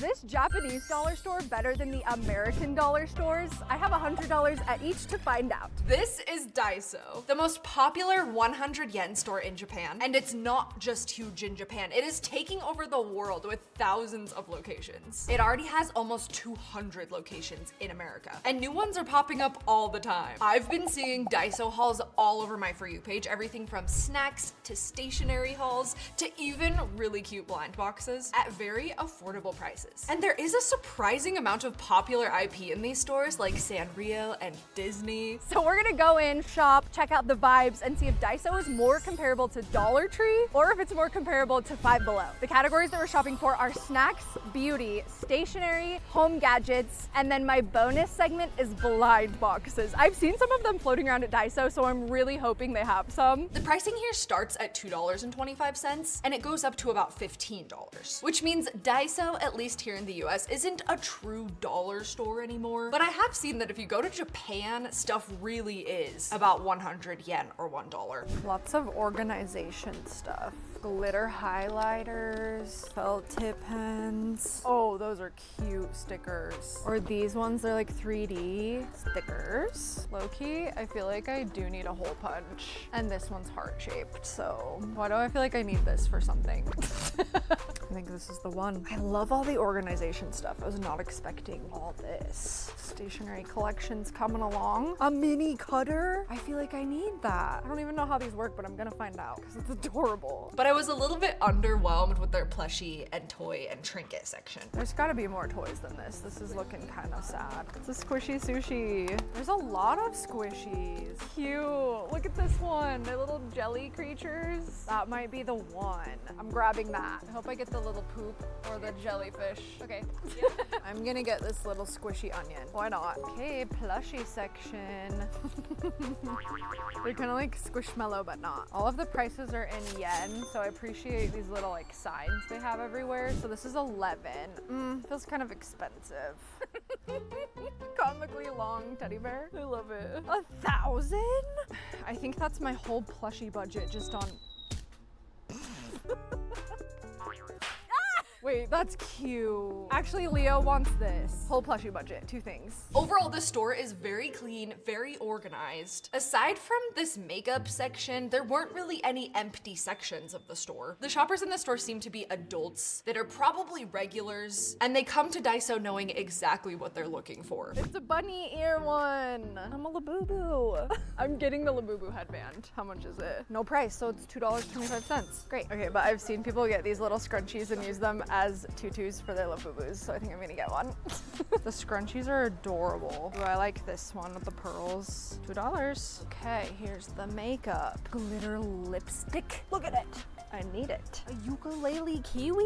this Japanese dollar store better than the American dollar stores? I have $100 at each to find out. This is DAISO, the most popular 100 yen store in Japan. And it's not just huge in Japan, it is taking over the world with thousands of locations. It already has almost 200 locations in America, and new ones are popping up all the time. I've been seeing DAISO hauls all over my For You page, everything from snacks to stationery hauls to even really cute blind boxes at very affordable prices. And there is a surprising amount of popular IP in these stores like Sanrio and Disney. So we're gonna go in, shop, check out the vibes, and see if DAISO is more comparable to Dollar Tree or if it's more comparable to Five Below. The categories that we're shopping for are snacks, beauty, stationery, home gadgets, and then my bonus segment is blind boxes. I've seen some of them floating around at DAISO, so I'm really hoping they have some. The pricing here starts at $2.25 and it goes up to about $15, which means DAISO, at least here in the US, isn't a true dollar store anymore. But I have seen that if you go to Japan, stuff really is about 100 yen or $1. Lots of organization stuff. Glitter highlighters, felt tip pens. Oh, those are cute stickers. Or these ones, they're like 3D stickers. Low-key, I feel like I do need a hole punch. And this one's heart-shaped, so why do I feel like I need this for something? I think this is the one. I love all the organization stuff. I was not expecting all this. Stationery collections coming along. A mini cutter. I feel like I need that. I don't even know how these work, but I'm gonna find out because it's adorable. But I was a little bit underwhelmed with their plushie and toy and trinket section. There's gotta be more toys than this. This is looking kind of sad. It's a squishy sushi. There's a lot of squishies. Cute. Look at this one. The little jelly creatures. That might be the one. I'm grabbing that. I hope I get the little poop or the jellyfish. Okay. I'm gonna get this little squishy onion. Why not? Okay, plushie section. They're kind of like Squishmallow, but not. All of the prices are in yen, so I appreciate these little like signs they have everywhere. So this is 11. Feels kind of expensive. Comically long teddy bear. I love it. 1,000? I think that's my whole plushie budget just on. Wait, that's cute. Actually, Leo wants this. Whole plushie budget, 2 things. Overall, the store is very clean, very organized. Aside from this makeup section, there weren't really any empty sections of the store. The shoppers in the store seem to be adults that are probably regulars, and they come to DAISO knowing exactly what they're looking for. It's a bunny ear one. I'm a Labubu. I'm getting the Labubu headband. How much is it? No price, so it's $2.25. Great. Okay, but I've seen people get these little scrunchies and use them as tutus for their Labubus, so I think I'm gonna get one. The scrunchies are adorable. Do I like this one with the pearls? $2. Okay, here's the makeup. Glitter lipstick. Look at it. I need it. A ukulele kiwi?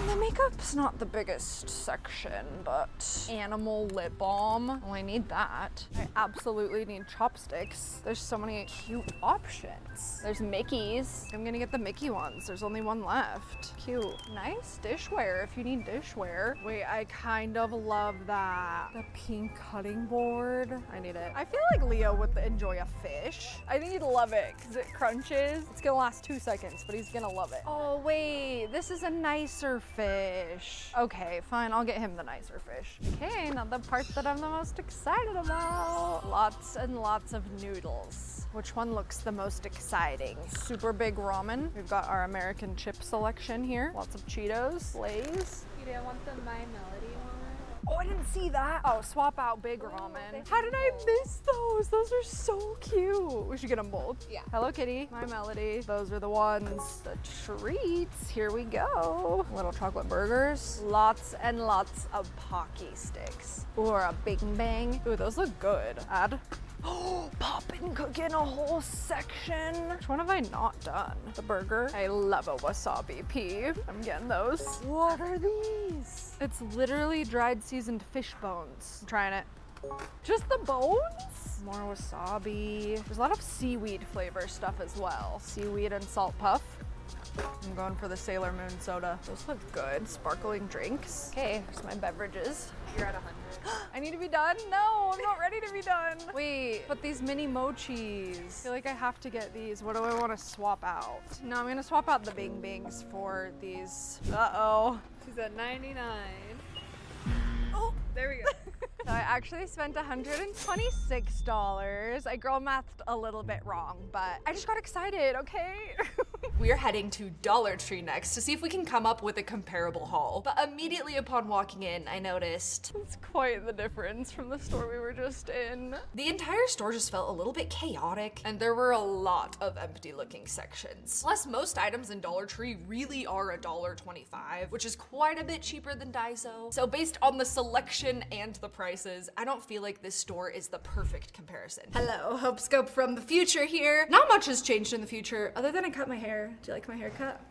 The makeup's not the biggest section, but animal lip balm. Well, I need that. I absolutely need chopsticks. There's so many cute options. There's Mickeys. I'm gonna get the Mickey ones. There's only one left. Cute. Nice dishware if you need dishware. Wait, I kind of love that. The pink cutting board. I need it. I feel like Leo would enjoy a fish. I think he'd love it because it crunches. It's gonna last 2 seconds, but he's gonna love it. Oh, wait, this is a nicer fish. Okay, fine, I'll get him the nicer fish. Okay, now the part that I'm the most excited about. Lots and lots of noodles. Which one looks the most exciting? Super big ramen. We've got our American chip selection here. Lots of Cheetos, Lay's. You didn't want the My Melody one? Oh, I didn't see that. Oh, swap out big ramen. How did I miss those? Those are so cute. We should get them both. Yeah. Hello Kitty, My Melody. Those are the ones. The treats, here we go. Little chocolate burgers. Lots and lots of Pocky sticks. Or a Big Bang. Ooh, those look good. Add. Oh, poppin' cooking a whole section. Which one have I not done? The burger. I love a wasabi pea. I'm getting those. What are these? It's literally dried seasoned fish bones. I'm trying it. Just the bones? More wasabi. There's a lot of seaweed flavor stuff as well. Seaweed and salt puff. I'm going for the Sailor Moon soda. Those look good. Sparkling drinks. Okay, here's my beverages. You're at 100. I need to be done? No, I'm not ready to be done. Wait, but these mini mochis. I feel like I have to get these. What do I want to swap out? No, I'm gonna swap out the Bing Bings for these. Uh-oh. She's at 99. Oh, There we go. so I actually spent $126. I girl mathed a little bit wrong, but I just got excited, okay? We are heading to Dollar Tree next to see if we can come up with a comparable haul. But immediately upon walking in, I noticed It's quite the difference from the store we were just in. the entire store just felt a little bit chaotic, and there were a lot of empty looking sections. Plus, most items in Dollar Tree really are $1.25, which is quite a bit cheaper than Daiso. So based on the selection and the prices, I don't feel like this store is the perfect comparison. Hello, hopescope from the future here. Not much has changed in the future, other than I cut my hair. Do you like my haircut?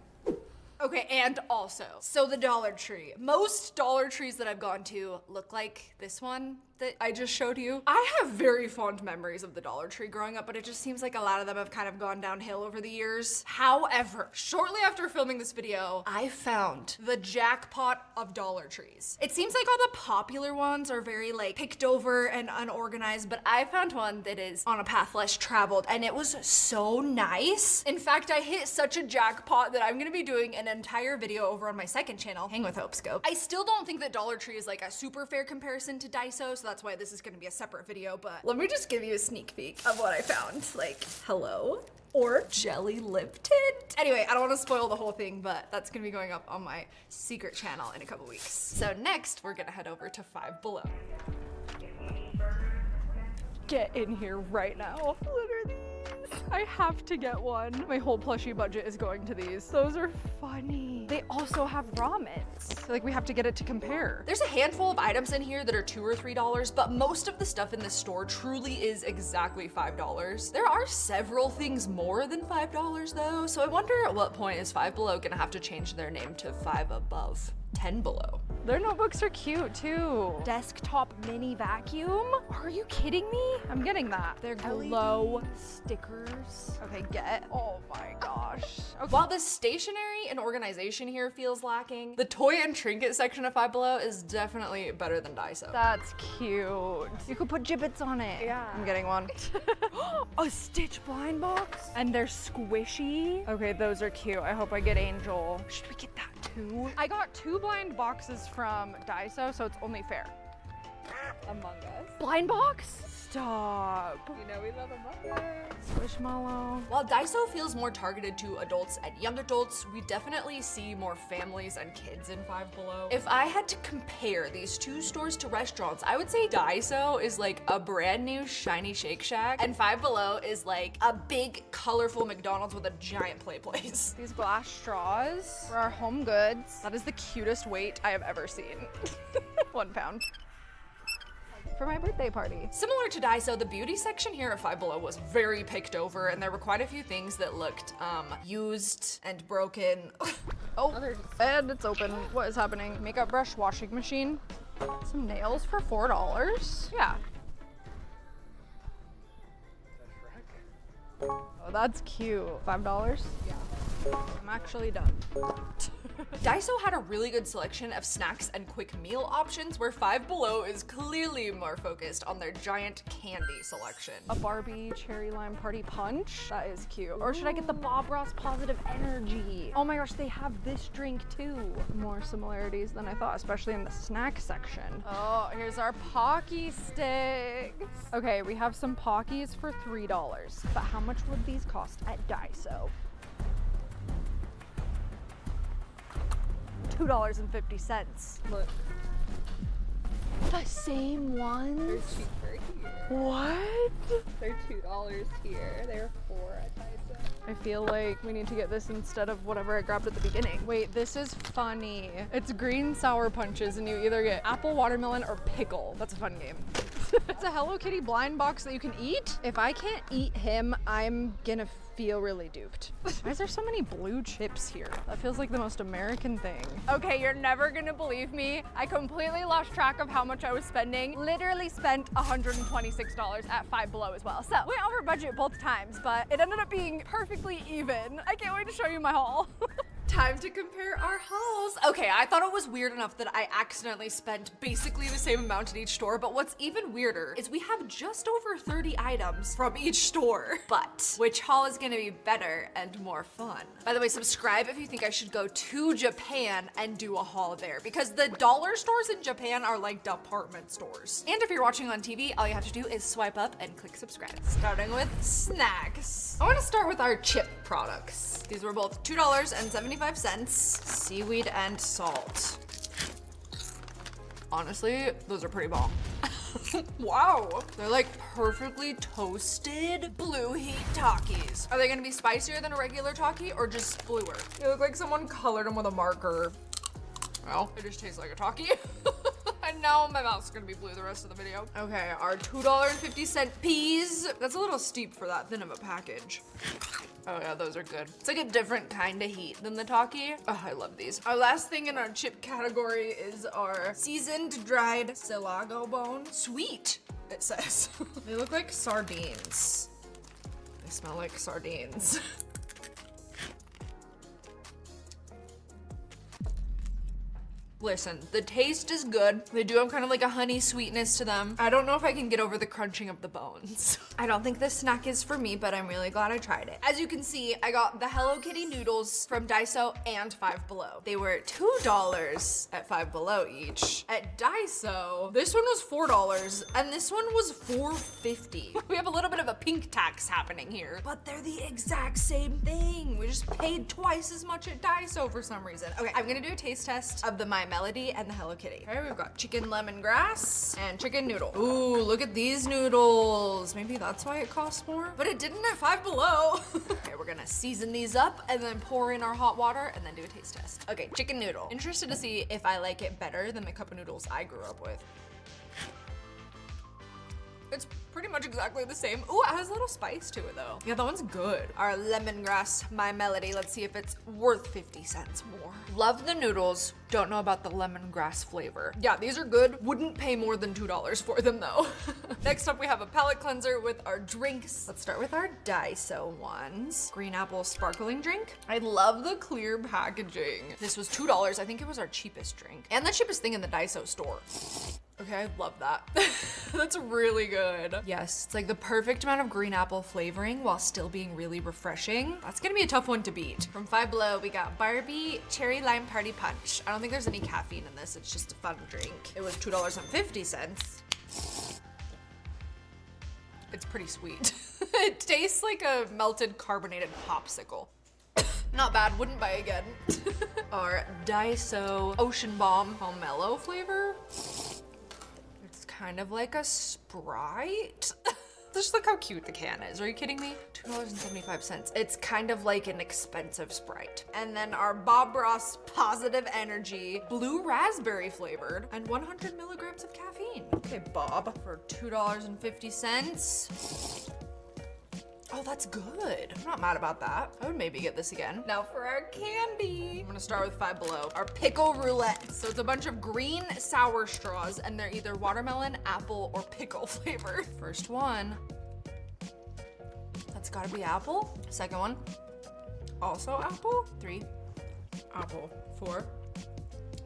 Okay, and also, so the Dollar Tree. Most Dollar Trees that I've gone to look like this one that I just showed you. I have very fond memories of the Dollar Tree growing up, but it just seems like a lot of them have kind of gone downhill over the years. However, shortly after filming this video, I found the jackpot of Dollar Trees. It seems like all the popular ones are very like picked over and unorganized, but I found one that is on a path less traveled, and it was so nice. In fact, I hit such a jackpot that I'm gonna be doing an entire video over on my second channel, Hang with Hopescope. I still don't think that Dollar Tree is like a super fair comparison to Daiso, so that's why this is gonna be a separate video, but let me just give you a sneak peek of what I found. Like, hello? Or jelly lip tint. Anyway, I don't want to spoil the whole thing, but that's gonna be going up on my secret channel in a couple weeks. So next, we're gonna head over to Five Below. Get in here right now. What are these? I have to get one. My whole plushie budget is going to these. Those are funny. They also have ramens. So, like, we have to get it to compare. There's a handful of items in here that are $2 or $3, but most of the stuff in this store truly is exactly $5. There are several things more than $5 though, so I wonder at what point is Five Below gonna have to change their name to Five Above, 10 Below. Their notebooks are cute too. Desktop mini vacuum? Are you kidding me? I'm getting that. They're glow stickers. Okay, get. Oh my gosh. Okay. While the stationery and organization here feels lacking, the toy and trinket section of Five Below is definitely better than Daiso. That's cute. You could put gibbets on it. Yeah. I'm getting one. A Stitch blind box? And they're squishy. Okay, those are cute. I hope I get Angel. Should we get that too? I got 2 blind boxes from Daiso, so it's only fair. Among Us. Blind box? Stop. You know we love Among Us. Squishmallow. While Daiso feels more targeted to adults and young adults, we definitely see more families and kids in Five Below. If I had to compare these two stores to restaurants, I would say Daiso is like a brand new shiny Shake Shack, and Five Below is like a big, colorful McDonald's with a giant play place. These glass straws for our home goods. That is the cutest weight I have ever seen. 1 pound. For my birthday party. Similar to Daiso, the beauty section here at Five Below was very picked over, and there were quite a few things that looked used and broken. Oh, and it's open. What is happening? Makeup brush, washing machine. Some nails for $4. Yeah. Oh, that's cute. $5? Yeah. I'm actually done. Daiso had a really good selection of snacks and quick meal options, where Five Below is clearly more focused on their giant candy selection. A Barbie cherry lime party punch. That is cute. Or should I get the Bob Ross positive energy? Oh my gosh, they have this drink too. More similarities than I thought, especially in the snack section. Oh, here's our Pocky sticks. Okay, we have some Pockies for $3, but how much would these cost at Daiso? $2.50. Look, The same they're ones? cheaper here. What? They're $2 here. They're $4 at Daiso. I feel like we need to get this instead of whatever I grabbed at the beginning. Wait, this is funny. It's green sour punches and you either get apple, watermelon, or pickle. That's a fun game. It's a Hello Kitty blind box that you can eat. If I can't eat him, I'm gonna feel really duped. Why is there so many blue chips here? That feels like the most American thing. Okay, you're never gonna believe me. I completely lost track of how much I was spending. Literally spent $126 at Five Below as well. So went over budget both times, but it ended up being perfectly even. I can't wait to show you my haul. Time to compare our hauls. Okay, I thought it was weird enough that I accidentally spent basically the same amount at each store, but what's even weirder is we have just over 30 items from each store. But which haul is gonna be better and more fun? By the way, subscribe if you think I should go to Japan and do a haul there, because the dollar stores in Japan are like department stores. And if you're watching on TV, all you have to do is swipe up and click subscribe. Starting with snacks. I wanna start with our chip products. These were both $2.75. Seaweed and salt. Honestly, those are pretty bomb. Wow, they're like perfectly toasted blue heat Takis. Are they gonna be spicier than a regular Taki or just bluer? They look like someone colored them with a marker. Well, it just tastes like a Taki. And now my mouth's gonna be blue the rest of the video. Okay, our $2.50 peas. That's a little steep for that thin of a package. Oh yeah, those are good. It's like a different kind of heat than the Taki. Oh, I love these. Our last thing in our chip category is our seasoned dried Silago bone. Sweet, it says. They look like sardines. They smell like sardines. Listen, the taste is good. They do have kind of like a honey sweetness to them. I don't know if I can get over the crunching of the bones. I don't think this snack is for me, but I'm really glad I tried it. As you can see, I got the Hello Kitty noodles from DAISO and Five Below. They were $2 at Five Below each. At DAISO, this one was $4 and this one was $4.50. We have a little bit of a pink tax happening here, but they're the exact same thing. We just paid twice as much at DAISO for some reason. Okay, I'm gonna do a taste test of the My Melody and the Hello Kitty. Okay, we've got chicken lemongrass and chicken noodle. Ooh, look at these noodles. Maybe that's why it costs more, but it didn't at Five Below. Okay, we're gonna season these up and then pour in our hot water and then do a taste test. Okay, chicken noodle. Interested to see if I like it better than the cup of noodles I grew up with. It's pretty much exactly the same. Ooh, it has a little spice to it though. Yeah, that one's good. Our lemongrass My Melody. Let's see if it's worth 50 cents more. Love the noodles. Don't know about the lemongrass flavor. Yeah, these are good. Wouldn't pay more than $2 for them though. Next up, we have a palate cleanser with our drinks. Let's start with our DAISO ones. Green apple sparkling drink. I love the clear packaging. This was $2. I think it was our cheapest drink and the cheapest thing in the DAISO store. Okay, I love that. That's really good. Yes, it's like the perfect amount of green apple flavoring while still being really refreshing. That's gonna be a tough one to beat. From Five Below, we got Barbie Cherry Lime Party Punch. I don't think there's any caffeine in this, it's just a fun drink. It was $2.50. It's pretty sweet. It tastes like a melted carbonated popsicle. Not bad, wouldn't buy again. Our DAISO Ocean Bomb pomelo flavor. Kind of like a Sprite. Just look how cute the can is. Are you kidding me? $2.75. It's kind of like an expensive Sprite. And then our Bob Ross Positive Energy blue raspberry flavored and 100 milligrams of caffeine. Okay, Bob, for $2.50. Oh, that's good. I'm not mad about that. I would maybe get this again. Now for our candy. I'm gonna start with Five Below. Our pickle roulette. So it's a bunch of green sour straws and they're either watermelon, apple, or pickle flavor. First one. That's gotta be apple. Second one. Also apple. 3. Apple. 4.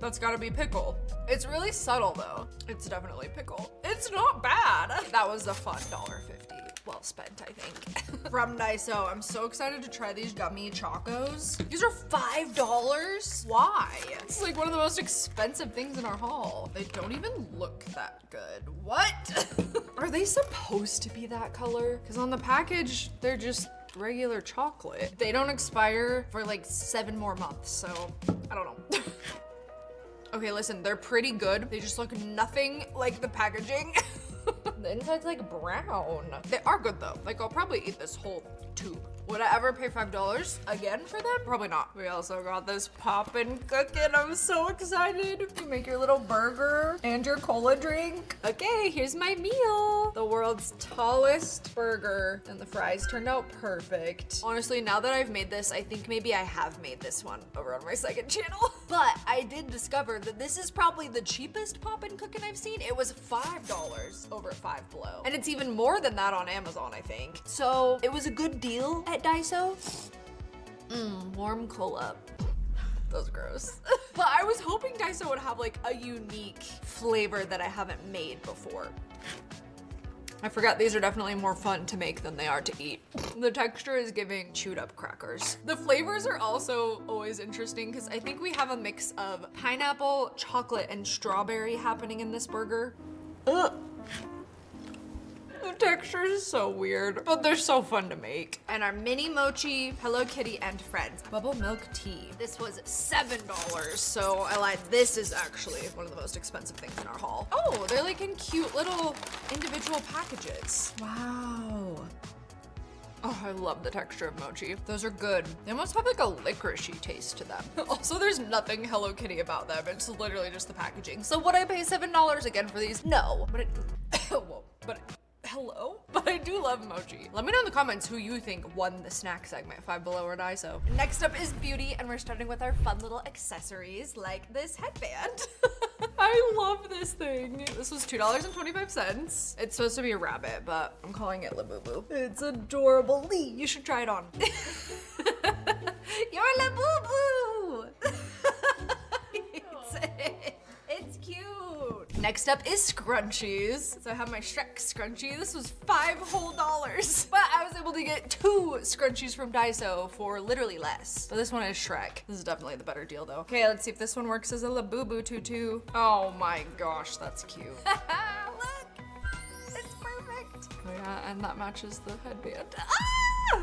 That's gotta be pickle. It's really subtle though. It's definitely pickle. It's not bad. That was a fun $1.50. Well spent, I think. From DAISO, I'm so excited to try these gummy chocos. These are $5. Why? It's like one of the most expensive things in our haul. They don't even look that good. What? Are they supposed to be that color? Because on the package, they're just regular chocolate. They don't expire for like 7 more months, so I don't know. Okay, listen, they're pretty good. They just look nothing like the packaging. The inside's like brown. They are good though. Like I'll probably eat this whole tube. Would I ever pay $5 again for them? Probably not. We also got this poppin' cookie. I'm so excited. You make your little burger and your cola drink. Okay, here's my meal. The world's tallest burger, and the fries turned out perfect. Honestly, now that I've made this, I think maybe I have made this one over on my second channel. But I did discover that this is probably the cheapest poppin' cooking I've seen. It was $5 over at Five Below. And it's even more than that on Amazon, I think. So it was a good deal at DAISO. Warm cola. That was gross. But I was hoping DAISO would have like a unique flavor that I haven't made before. I forgot these are definitely more fun to make than they are to eat. The texture is giving chewed up crackers. The flavors are also always interesting because I think we have a mix of pineapple, chocolate, and strawberry happening in this burger. Ugh. The texture is so weird, but they're so fun to make. And our mini mochi, Hello Kitty, and friends. Bubble milk tea. This was $7, so I lied. This is actually one of the most expensive things in our haul. Oh, they're like in cute little individual packages. Wow. Oh, I love the texture of mochi. Those are good. They almost have like a licoricey taste to them. Also, there's nothing Hello Kitty about them. It's literally just the packaging. So would I pay $7 again for these? No, but it, whoa, but hello? But I do love mochi. Let me know in the comments who you think won the snack segment, Five Below or DAISO. Next up is beauty, and we're starting with our fun little accessories like this headband. I love this thing. This was $2.25. It's supposed to be a rabbit, but I'm calling it Labubu. It's adorable. Lee, you should try it on. You're Labubu! It's cute. Next up is scrunchies. So I have my Shrek scrunchie. This was $5 whole, but I was able to get 2 scrunchies from DAISO for literally less. But this one is Shrek. This is definitely the better deal though. Okay, let's see if this one works as a Labubu tutu. Oh my gosh, that's cute. Look, it's perfect. Oh yeah, and that matches the headband.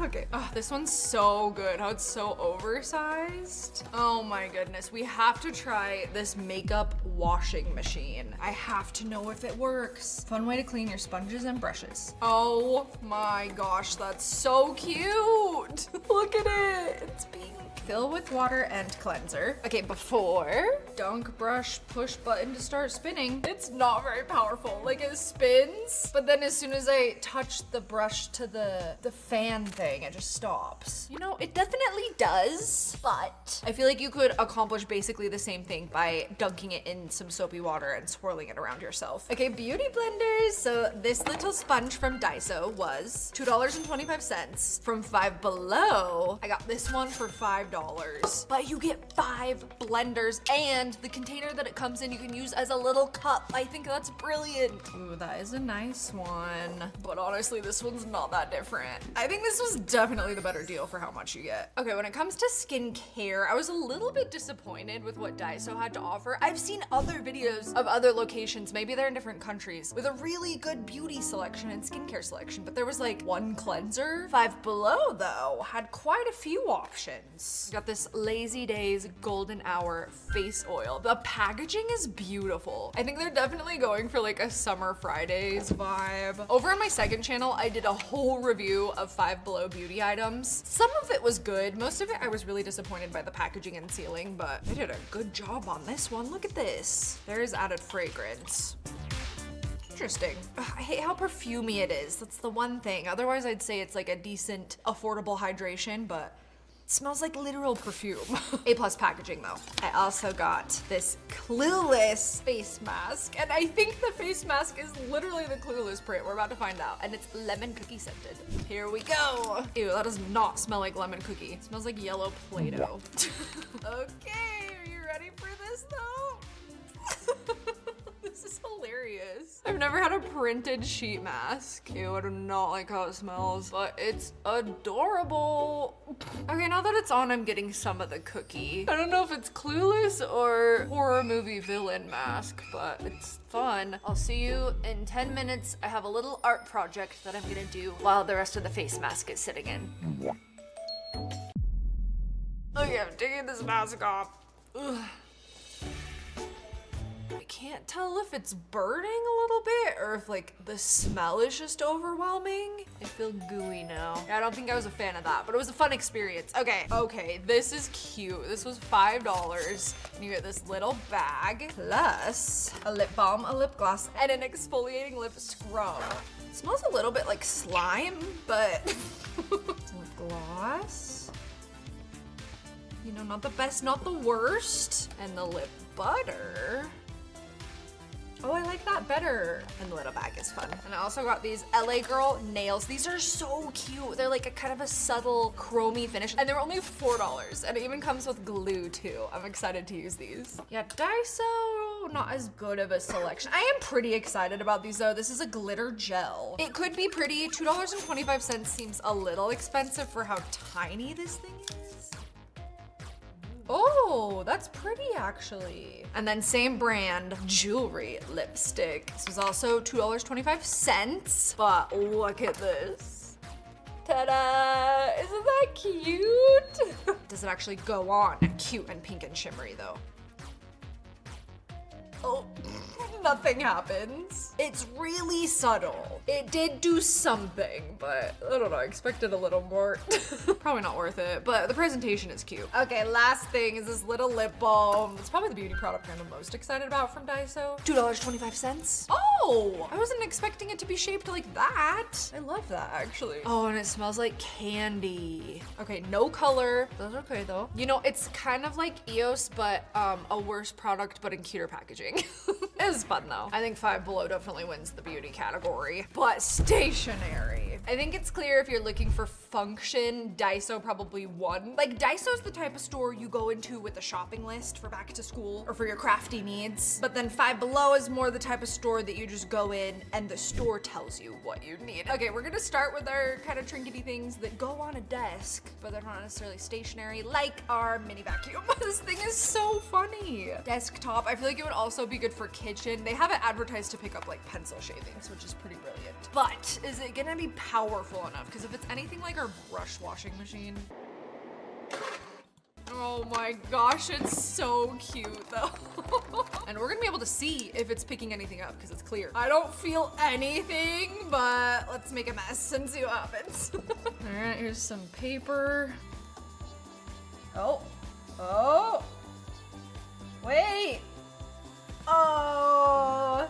Okay. Oh, this one's so good. How it's so oversized. Oh my goodness. We have to try this makeup washing machine. I have to know if it works. Fun way to clean your sponges and brushes. Oh my gosh, that's so cute. Look at it. It's pink. Fill with water and cleanser. Okay, before dunk, brush, push button to start spinning. It's not very powerful. Like it spins, but then as soon as I touch the brush to the fan thing, it just stops. You know, it definitely does, but I feel like you could accomplish basically the same thing by dunking it in some soapy water and swirling it around yourself. Okay, beauty blenders. So this little sponge from DAISO was $2.25. From Five Below, I got this one for $5. But you get 5 blenders, and the container that it comes in you can use as a little cup. I think that's brilliant. Ooh, that is a nice one. But honestly, this one's not that different. I think this was definitely the better deal for how much you get. Okay, when it comes to skincare, I was a little bit disappointed with what DAISO had to offer. I've seen other videos of other locations, maybe they're in different countries, with a really good beauty selection and skincare selection, but there was like one cleanser. Five Below, though, had quite a few options. Got this Lazy Days Golden Hour face oil. The packaging is beautiful. I think they're definitely going for like a Summer Fridays vibe. Over on my second channel, I did a whole review of Five Below beauty items. Some of it was good. Most of it I was really disappointed by the packaging and sealing, but they did a good job on this one. Look at this. There is added fragrance. Interesting. Ugh, I hate how perfumey it is. That's the one thing. Otherwise, I'd say it's like a decent, affordable hydration, but it smells like literal perfume. A+ packaging though. I also got this Clueless face mask, and I think the face mask is literally the Clueless print. We're about to find out, and it's lemon cookie scented. Here we go. Ew, that does not smell like lemon cookie. It smells like yellow Play-Doh. Okay, are you ready for this though? This is hilarious. I've never had a printed sheet mask. Ew, I do not like how it smells, but it's adorable. Okay, now that it's on, I'm getting some of the cookie. I don't know if it's Clueless or horror movie villain mask, but it's fun. I'll see you in 10 minutes. I have a little art project that I'm gonna do while the rest of the face mask is sitting in. Okay, I'm taking this mask off. Ugh. I can't can't tell if it's burning a little bit or if like the smell is just overwhelming. I feel gooey now. Yeah, I don't think I was a fan of that, but it was a fun experience. Okay, this is cute. This was $5. And you get this little bag plus a lip balm, a lip gloss, and an exfoliating lip scrub. It smells a little bit like slime, but lip gloss. You know, not the best, not the worst. And the lip butter. Oh, I like that better. And the little bag is fun. And I also got these LA Girl nails. These are so cute. They're like a kind of a subtle chromey finish. And they were only $4. And it even comes with glue too. I'm excited to use these. Yeah, Daiso, not as good of a selection. I am pretty excited about these though. This is a glitter gel. It could be pretty. $2.25 seems a little expensive for how tiny this thing is. Oh, that's pretty actually. And then same brand, jewelry lipstick. This was also $2.25, but look at this. Ta-da! Isn't that cute? Does it actually go on? Cute and pink and shimmery though. Oh, nothing happens. It's really subtle. It did do something, but I don't know, I expected a little more. Probably not worth it, but the presentation is cute. Okay, last thing is this little lip balm. It's probably the beauty product I'm the most excited about from Daiso. $2.25. Oh, I wasn't expecting it to be shaped like that. I love that actually. Oh, and it smells like candy. Okay, no color. Those are okay though. You know, it's kind of like EOS, but a worse product, but in cuter packaging. It was fun though. I think Five Below definitely wins the beauty category, but stationery. I think it's clear if you're looking for function, Daiso probably won. Like Daiso's the type of store you go into with a shopping list for back to school or for your crafty needs. But then Five Below is more the type of store that you just go in and the store tells you what you need. Okay, we're gonna start with our kind of trinkety things that go on a desk, but they're not necessarily stationary, like our mini vacuum. This thing is so funny. Desktop, I feel like it would also be good for kitchen. They have it advertised to pick up like pencil shavings, which is pretty brilliant. But is it gonna be powerful enough? Because if it's anything like our brush washing machine, oh my gosh, it's so cute though. And we're gonna be able to see if it's picking anything up because it's clear. I don't feel anything, but let's make a mess and see what happens. All right, here's some paper. Oh, wait. Oh,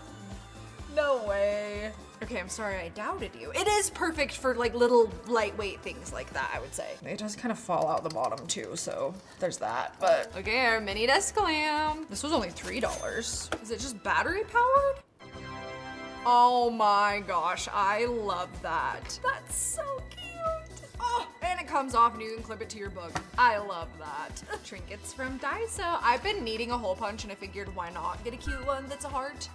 no way. Okay, I'm sorry I doubted you. It is perfect for like little lightweight things like that, I would say. It does kind of fall out the bottom too, so there's that. But okay, our mini desk lamp. This was only $3. Is it just battery powered? Oh my gosh, I love that. That's so cute. Oh, and it comes off and you can clip it to your book. I love that. Trinkets from Daiso. I've been needing a hole punch and I figured why not get a cute one that's a heart.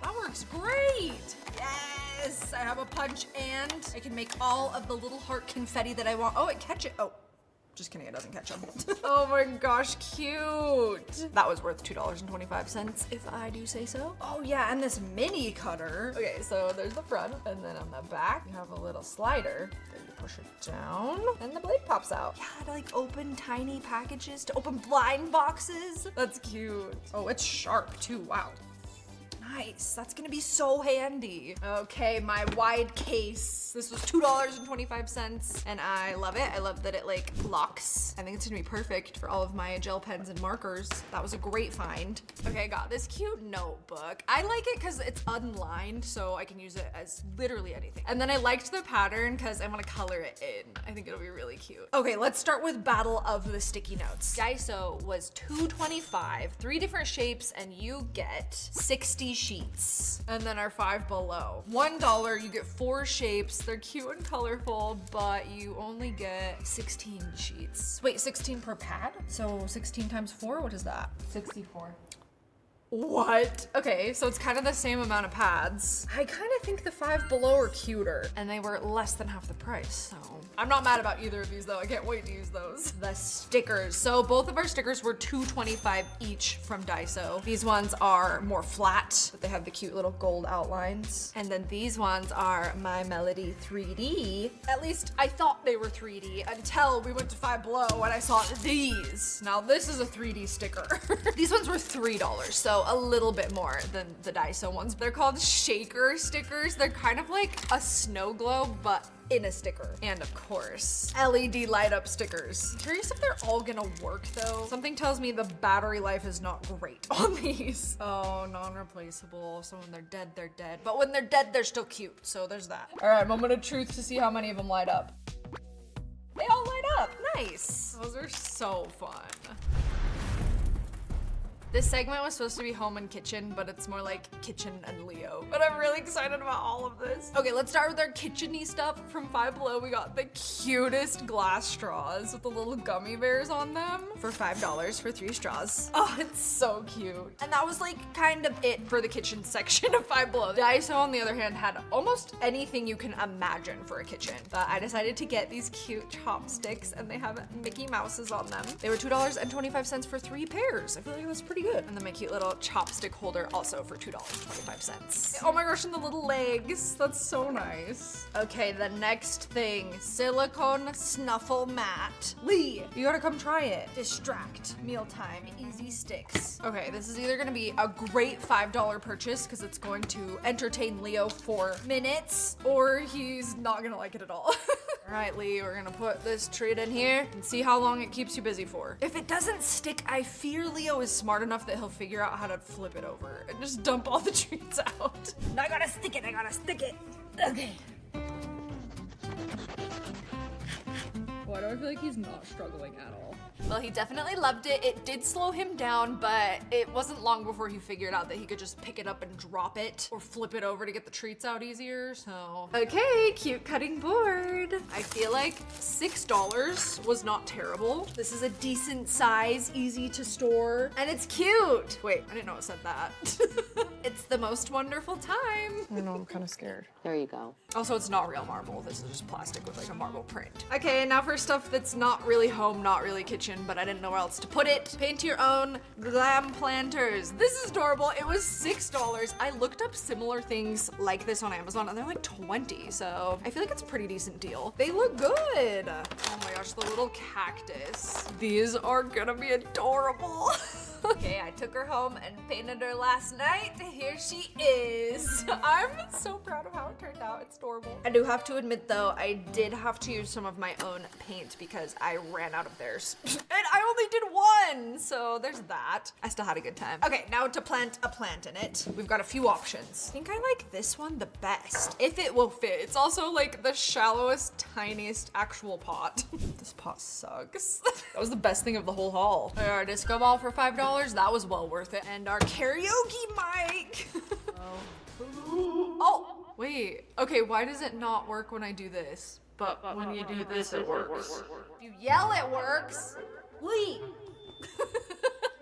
That works great. Yes, I have a punch and I can make all of the little heart confetti that I want. Oh, it catches. Oh, just kidding, it doesn't catch them. Oh my gosh, cute. That was worth $2.25 if I do say so. Oh yeah, and this mini cutter. Okay, so there's the front and then on the back, you have a little slider that you push it down and the blade pops out. Yeah, to like open tiny packages, to open blind boxes. That's cute. Oh, it's sharp too, wow. Nice, that's gonna be so handy. Okay, my wide case. This was $2.25 and I love it. I love that it like locks. I think it's gonna be perfect for all of my gel pens and markers. That was a great find. Okay, I got this cute notebook. I like it because it's unlined, so I can use it as literally anything. And then I liked the pattern because I wanna color it in. I think it'll be really cute. Okay, let's start with Battle of the Sticky Notes. Daiso was $2.25, 3 different shapes, and you get 60 sheets. And then our Five Below. $1, you get 4 shapes. They're cute and colorful, but you only get 16 sheets. Wait, 16 per pad? So 16 times 4, what is that? 64. What? Okay, so it's kind of the same amount of pads. I kind of think the Five Below are cuter, and they were less than half the price, so. I'm not mad about either of these though. I can't wait to use those. The stickers. So both of our stickers were $2.25 each from Daiso. These ones are more flat, but they have the cute little gold outlines. And then these ones are My Melody 3D. At least I thought they were 3D until we went to Five Below and I saw these. Now this is a 3D sticker. These ones were $3, so Leo a little bit more than the Daiso ones. They're called shaker stickers. They're kind of like a snow globe, but in a sticker. And of course, LED light up stickers. Curious if they're all gonna work though. Something tells me the battery life is not great on these. Oh, non-replaceable. So when they're dead, they're dead. But when they're dead, they're still cute. So there's that. All right, moment of truth to see how many of them light up. They all light up. Nice. Those are so fun. This segment was supposed to be home and kitchen, but it's more like kitchen and Leo. But I'm really excited about all of this. Okay, let's start with our kitchen-y stuff from Five Below. We got the cutest glass straws with the little gummy bears on them for $5 for 3 straws. Oh, it's so cute. And that was like kind of it for the kitchen section of Five Below. Daiso, on the other hand, had almost anything you can imagine for a kitchen. But I decided to get these cute chopsticks, and they have Mickey Mouses on them. They were $2.25 for 3 pairs. I feel like that's pretty good. And then my cute little chopstick holder also for $2.25. Oh my gosh, and the little legs. That's so nice. Okay, the next thing, silicone snuffle mat. Lee, you gotta come try it. Distract, mealtime, easy sticks. Okay, this is either gonna be a great $5 purchase because it's going to entertain Leo for minutes, or he's not gonna like it at all. All right, Lee, we're gonna put this treat in here and see how long it keeps you busy for. If it doesn't stick, I fear Leo is smart enough that he'll figure out how to flip it over and just dump all the treats out. I gotta stick it, I gotta stick it. Okay. Why do I feel like he's not struggling at all? Well, he definitely loved it. It did slow him down, but it wasn't long before he figured out that he could just pick it up and drop it or flip it over to get the treats out easier, so. Okay, cute cutting board. I feel like $6 was not terrible. This is a decent size, easy to store, and it's cute. Wait, I didn't know it said that. It's the most wonderful time. I know, I'm kind of scared. There you go. Also, it's not real marble. This is just plastic with like a marble print. Okay, now for stuff that's not really home, not really kitchen, but I didn't know where else to put it. Paint your own glam planters. This is adorable. It was $6. I looked up similar things like this on Amazon and they're like 20, so I feel like it's a pretty decent deal. They look good. Oh my gosh, the little cactus. These are gonna be adorable. Okay, I took her home and painted her last night. Here she is. I'm so proud of how it turned out. It's adorable. I do have to admit though, I did have to use some of my own paint because I ran out of theirs. And I only did one, so there's that. I still had a good time. Okay, now to plant a plant in it. We've got a few options. I think I like this one the best, if it will fit. It's also like the shallowest, tiniest actual pot. This pot sucks. That was the best thing of the whole haul. Our disco ball for $5. That was well worth it. And our karaoke mic. Oh, wait. Okay, why does it not work when I do this? But when you do this, it works. You yell, it works. Lee.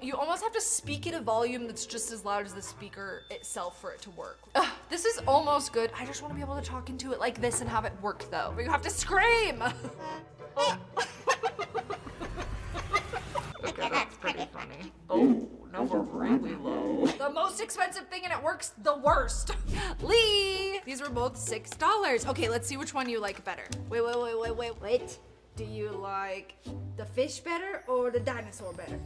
You almost have to speak at a volume that's just as loud as the speaker itself for it to work. Ugh, this is almost good. I just want to be able to talk into it like this and have it work though. But you have to scream. Oh. Okay, that's pretty funny. Oh, now we're really low. The most expensive thing and it works the worst. Lee! These were both $6. Okay, let's see which one you like better. Wait. Do you like the fish better or the dinosaur better?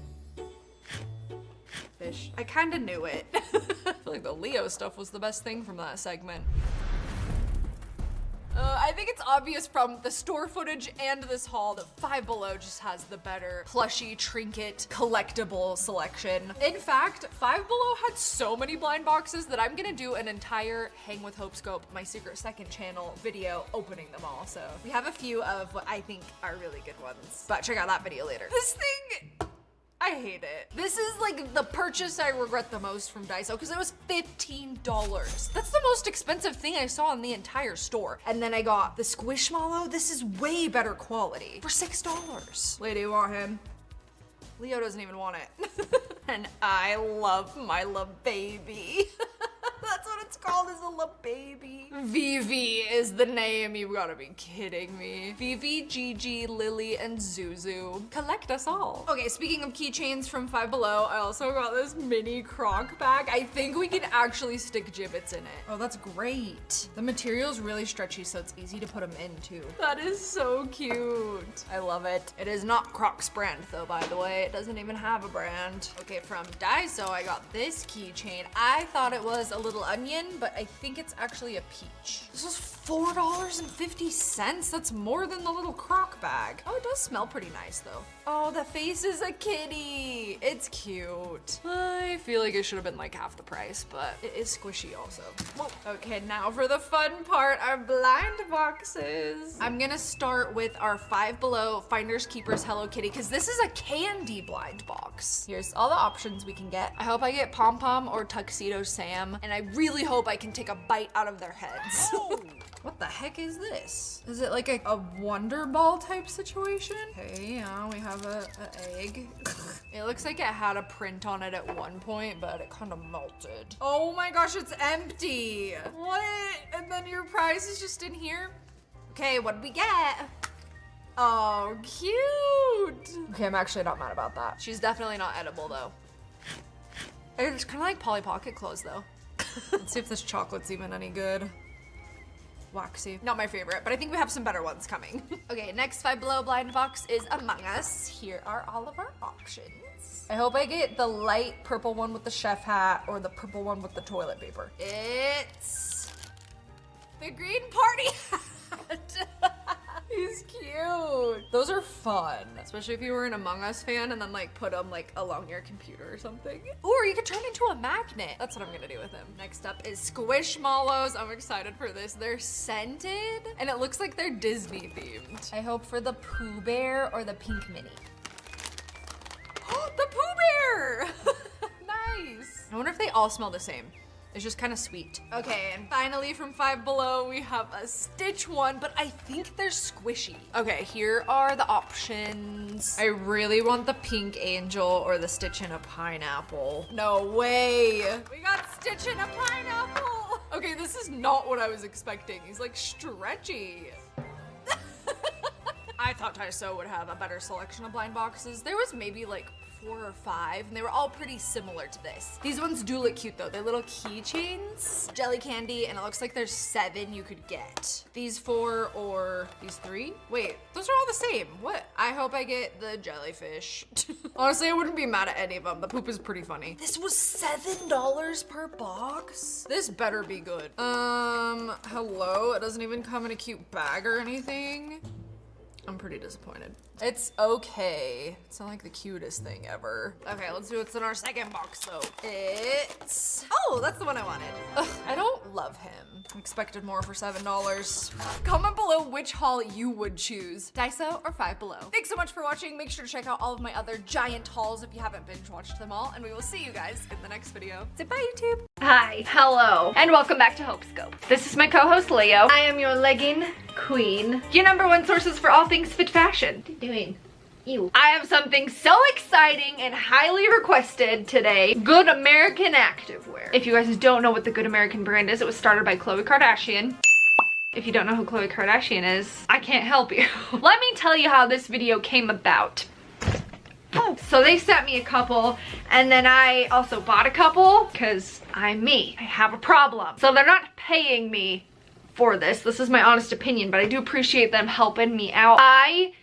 Fish. I kinda knew it. I feel like the Leo stuff was the best thing from that segment. I think it's obvious from the store footage and this haul that Five Below just has the better plushie, trinket, collectible selection. In fact, Five Below had so many blind boxes that I'm gonna do an entire Hang with Hopescope, my secret second channel video opening them all. So we have a few of what I think are really good ones, but check out that video later. This thing, I hate it. This is like the purchase I regret the most from Daiso because it was $15. That's the most expensive thing I saw in the entire store. And then I got the Squishmallow. This is way better quality for $6. Lady, you want him? Leo doesn't even want it. And I love my love baby. That's what it's called, is a little baby. Vivi is the name. You gotta be kidding me. Vivi, Gigi, Lily, and Zuzu. Collect us all. Okay, speaking of keychains from Five Below, I also got this mini crock bag. I think we can actually stick gibbets in it. Oh, that's great. The material's really stretchy, so it's easy to put them in too. That is so cute. I love it. It is not Crocs brand though, by the way. It doesn't even have a brand. Okay, from DAISO, I got this keychain. I thought it was a little onion, but I think it's actually a peach. This is $4.50. That's more than the little crock bag. Oh, it does smell pretty nice though. Oh, the face is a kitty. It's cute. I feel like it should have been like half the price, but it is squishy also. Whoa. Okay, now for the fun part, our blind boxes. I'm gonna start with our Five Below Finders Keepers Hello Kitty, because this is a candy blind box. Here's all the options we can get. I hope I get Pom Pom or Tuxedo Sam, and I really hope I can take a bite out of their heads. What the heck is this? Is it like a Wonder Ball type situation? Okay, yeah, we have a egg. It looks like it had a print on it at one point, but it kind of melted. Oh my gosh, it's empty. What? And then your prize is just in here? Okay, what did we get? Oh, cute. Okay, I'm actually not mad about that. She's definitely not edible though. It's kind of like Polly Pocket clothes though. Let's see if this chocolate's even any good. Waxy. Not my favorite, but I think we have some better ones coming. Okay, next Five Below blind box is Among Us. Here are all of our options. I hope I get the light purple one with the chef hat or the purple one with the toilet paper. It's the green party hat. He's cute. Those are fun, especially if you were an Among Us fan and then like put them like along your computer or something. Or you could turn into a magnet. That's what I'm gonna do with him. Next up is Squishmallows. I'm excited for this. They're scented and it looks like they're Disney themed. I hope for the Pooh Bear or the Pink Minnie. The Pooh Bear! Nice. I wonder if they all smell the same. It's just kind of sweet. Okay, and finally from Five Below, we have a Stitch one, but I think they're squishy. Okay, here are the options. I really want the pink angel or the Stitch in a pineapple. No way. We got Stitch in a pineapple. Okay, this is not what I was expecting. He's like stretchy. I thought DAISO would have a better selection of blind boxes. There was maybe like 4 or 5, and they were all pretty similar to this. These ones do look cute though. They're little keychains, jelly candy, and it looks like there's 7 you could get. These 4 or these 3? Wait, those are all the same. What? I hope I get the jellyfish. Honestly, I wouldn't be mad at any of them. The poop is pretty funny. This was $7 per box? This better be good. Hello? It doesn't even come in a cute bag or anything. I'm pretty disappointed. It's okay. It's not like the cutest thing ever. Okay, let's see what's in our second box though. It's... Oh, that's the one I wanted. Ugh, I don't love him. I expected more for $7. Comment below which haul you would choose. DAISO or Five Below. Thanks so much for watching. Make sure to check out all of my other giant hauls if you haven't binge watched them all. And we will see you guys in the next video. Say bye, YouTube. Hi, hello, and welcome back to Hopescope. This is my co-host Leo. I am your legging queen, your #1 sources for all things fit fashion. What are you doing? Ew. I have something so exciting and highly requested today. Good American activewear. If you guys don't know what the Good American brand is, it was started by Khloe Kardashian. If you don't know who Khloe Kardashian is, I can't help you. Let me tell you how this video came about. So they sent me a couple, and then I also bought a couple because I'm me. I have a problem. So they're not paying me for this. This is my honest opinion, but I do appreciate them helping me out. I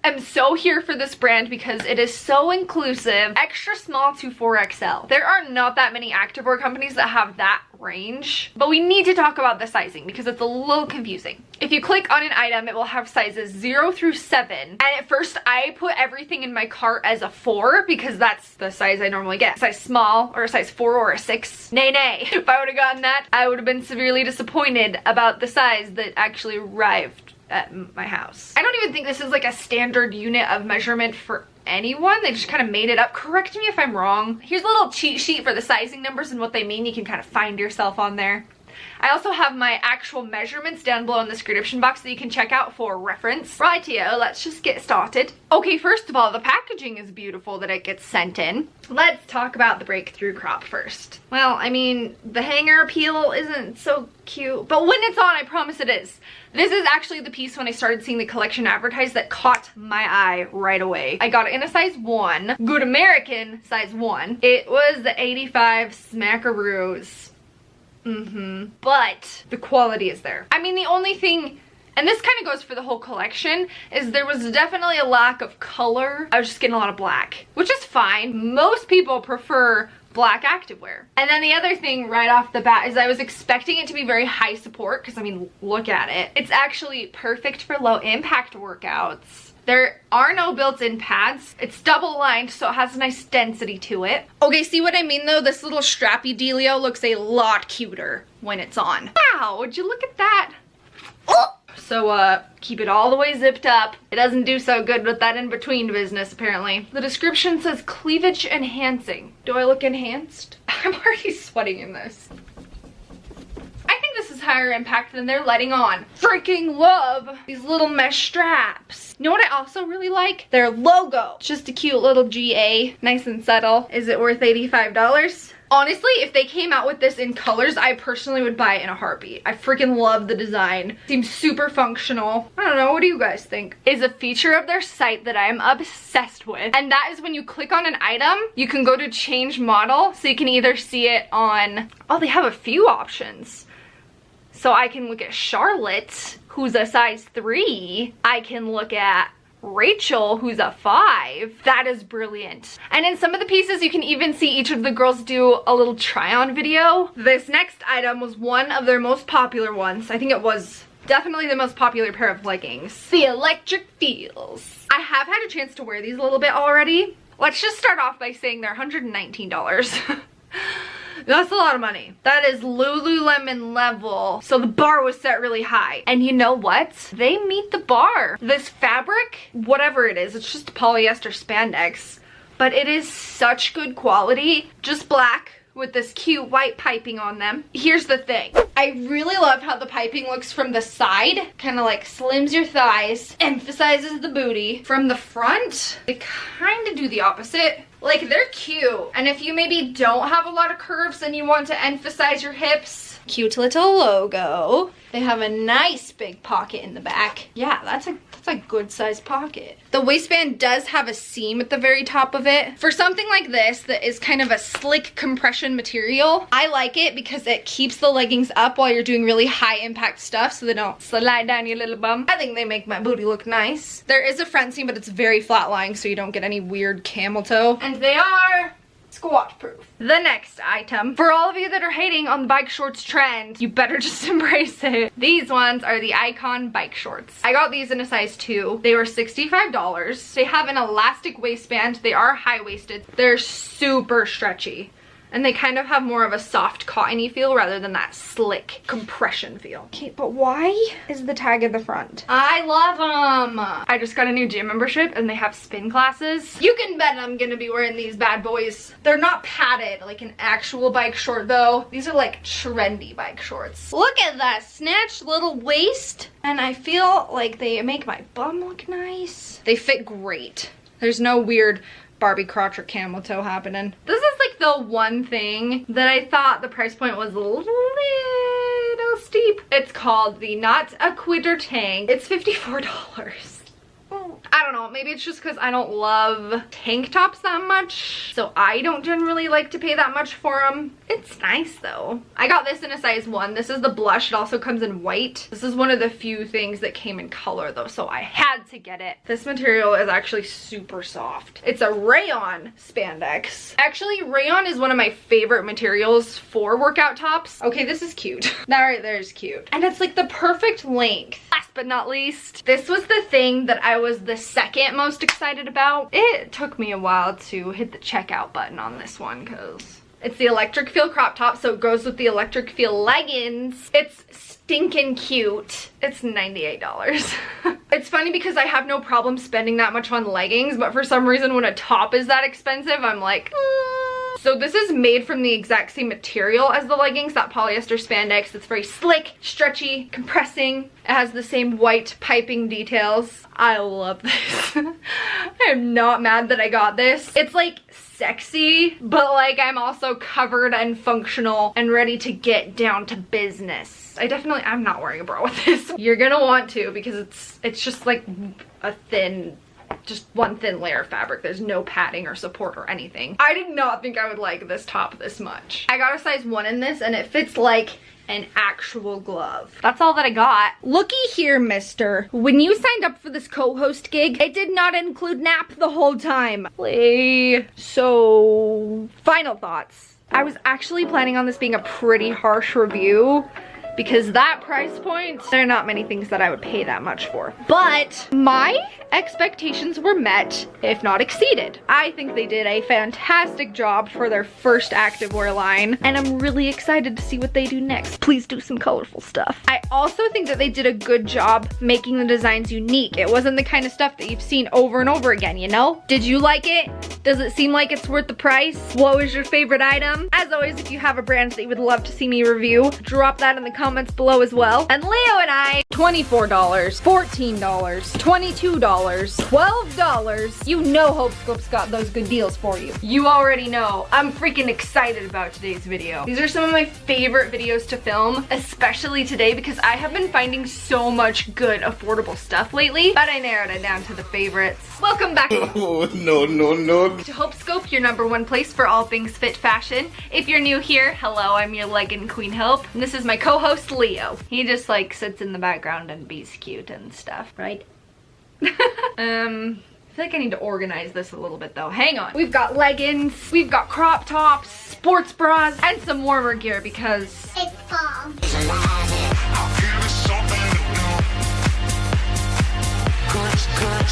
am so here for this brand because it is so inclusive. Extra small to 4XL. There are not that many activewear companies that have that range, but we need to talk about the sizing because it's a little confusing. If you click on an item, it will have sizes 0 through 7. And at first I put everything in my cart as a 4 because that's the size I normally get. Size small or a size 4 or a 6. Nay, nay. If I would have gotten that, I would have been severely disappointed about the size that actually arrived at my house. I don't even think this is like a standard unit of measurement for anyone. They just kind of made it up. Correct me if I'm wrong. Here's a little cheat sheet for the sizing numbers and what they mean. You can kind of find yourself on there. I also have my actual measurements down below in the description box that you can check out for reference. Rightio, let's just get started. Okay, first of all, the packaging is beautiful that it gets sent in. Let's talk about the breakthrough crop first. Well, I mean, the hanger peel isn't so cute, but when it's on, I promise it is. This is actually the piece when I started seeing the collection advertised that caught my eye right away. I got it in a size 1, good American size 1. It was the 85 Smackaroos. But the quality is there. I mean, the only thing, and this kind of goes for the whole collection, is there was definitely a lack of color. I was just getting a lot of black, which is fine. Most people prefer black activewear. And then the other thing right off the bat is I was expecting it to be very high support, because I mean, look at it. It's actually perfect for low impact workouts. There are no built-in pads. It's double lined, so it has a nice density to it. Okay, see what I mean though? This little strappy dealio looks a lot cuter when it's on. Wow, would you look at that? Oh! So keep it all the way zipped up. It doesn't do so good with that in-between business, apparently. The description says cleavage enhancing. Do I look enhanced? I'm already sweating in this. I think this is higher impact than they're letting on. Freaking love these little mesh straps. You know what I also really like? Their logo. It's just a cute little GA, nice and subtle. Is it worth $85? Honestly, if they came out with this in colors, I personally would buy it in a heartbeat. I freaking love the design. Seems super functional. I don't know, what do you guys think? Is a feature of their site that I am obsessed with. And that is when you click on an item, you can go to change model. So you can either see it on, oh, they have a few options. So I can look at Charlotte, who's a size 3. I can look at Rachel, who's a 5. That is brilliant. And in some of the pieces, you can even see each of the girls do a little try-on video. This next item was one of their most popular ones. I think it was definitely the most popular pair of leggings. The electric feels. I have had a chance to wear these a little bit already. Let's just start off by saying they're $119. That's a lot of money. That is Lululemon level. So the bar was set really high. And you know what? They meet the bar. This fabric, whatever it is, it's just polyester spandex, but it is such good quality. Just black with this cute white piping on them. Here's the thing. I really love how the piping looks from the side. Kind of like slims your thighs, emphasizes the booty. From the front, they kind of do the opposite. Like, they're cute. And if you maybe don't have a lot of curves and you want to emphasize your hips, cute little logo. They have a nice big pocket in the back. Yeah, that's a good sized pocket. The waistband does have a seam at the very top of it. For something like this that is kind of a slick compression material, I like it because it keeps the leggings up while you're doing really high impact stuff so they don't slide down your little bum. I think they make my booty look nice. There is a front seam, but it's very flat lying so you don't get any weird camel toe. And they are squat proof. The next item, for all of you that are hating on the bike shorts trend, you better just embrace it. These ones are the Icon bike shorts. I got these in a size 2. They were $65. They have an elastic waistband. They are high-waisted. They're super stretchy. And they kind of have more of a soft cottony feel rather than that slick compression feel. Okay, but why is the tag at the front? I love them. I just got a new gym membership and they have spin classes. You can bet I'm gonna be wearing these bad boys. They're not padded like an actual bike short though. These are like trendy bike shorts. Look at that snatched little waist. And I feel like they make my bum look nice. They fit great. There's no weird Barbie crotch or camel toe happening. This is like the one thing that I thought the price point was a little steep. It's called the Not a Quitter tank. It's $54. I don't know, maybe it's just because I don't love tank tops that much, so I don't generally like to pay that much for them. It's nice though. I got this in a size 1. This is the blush. It also comes in white. This is one of the few things that came in color though, so I had to get it. This material is actually super soft. It's a rayon spandex. Actually, rayon is one of my favorite materials for workout tops. Okay, this is cute. That right there is cute. And it's like the perfect length. Last but not least, this was the thing that I was the second most excited about. It took me a while to hit the checkout button on this one because it's the electric feel crop top, so it goes with the electric feel leggings. It's stinking cute. It's $98. It's funny because I have no problem spending that much on leggings, but for some reason when a top is that expensive, I'm like, So this is made from the exact same material as the leggings, that polyester spandex. It's very slick, stretchy, compressing. It has the same white piping details. I love this. I am not mad that I got this. It's like sexy, but like I'm also covered and functional and ready to get down to business. I'm not wearing a bra with this. You're gonna want to, because it's just like a thin, just one thin layer of fabric. There's no padding or support or anything. I did not think I would like this top this much. I got a size 1 in this and it fits like an actual glove. That's all that I got. Looky here, mister. When you signed up for this co-host gig, it did not include nap the whole time. So, final thoughts. I was actually planning on this being a pretty harsh review, because that price point, there are not many things that I would pay that much for. But my expectations were met, if not exceeded. I think they did a fantastic job for their first activewear line, and I'm really excited to see what they do next. Please do some colorful stuff. I also think that they did a good job making the designs unique. It wasn't the kind of stuff that you've seen over and over again, you know? Did you like it? Does it seem like it's worth the price? What was your favorite item? As always, if you have a brand that you would love to see me review, drop that in the comments below as well. And Leo and I, $24, $14, $22, $12. You know hopescope's got those good deals for you. You already know. I'm freaking excited about today's video. These are some of my favorite videos to film, especially today, because I have been finding so much good, affordable stuff lately, but I narrowed it down to the favorites. Welcome back Oh, no, to Hopescope, your #1 place for all things fit fashion. If you're new here, hello, I'm your legging queen Hope, and this is my co-host Leo. He just like sits in the background and be's cute and stuff, right? I feel like I need to organize this a little bit though. Hang on. We've got leggings, we've got crop tops, sports bras, and some warmer gear because It's fall.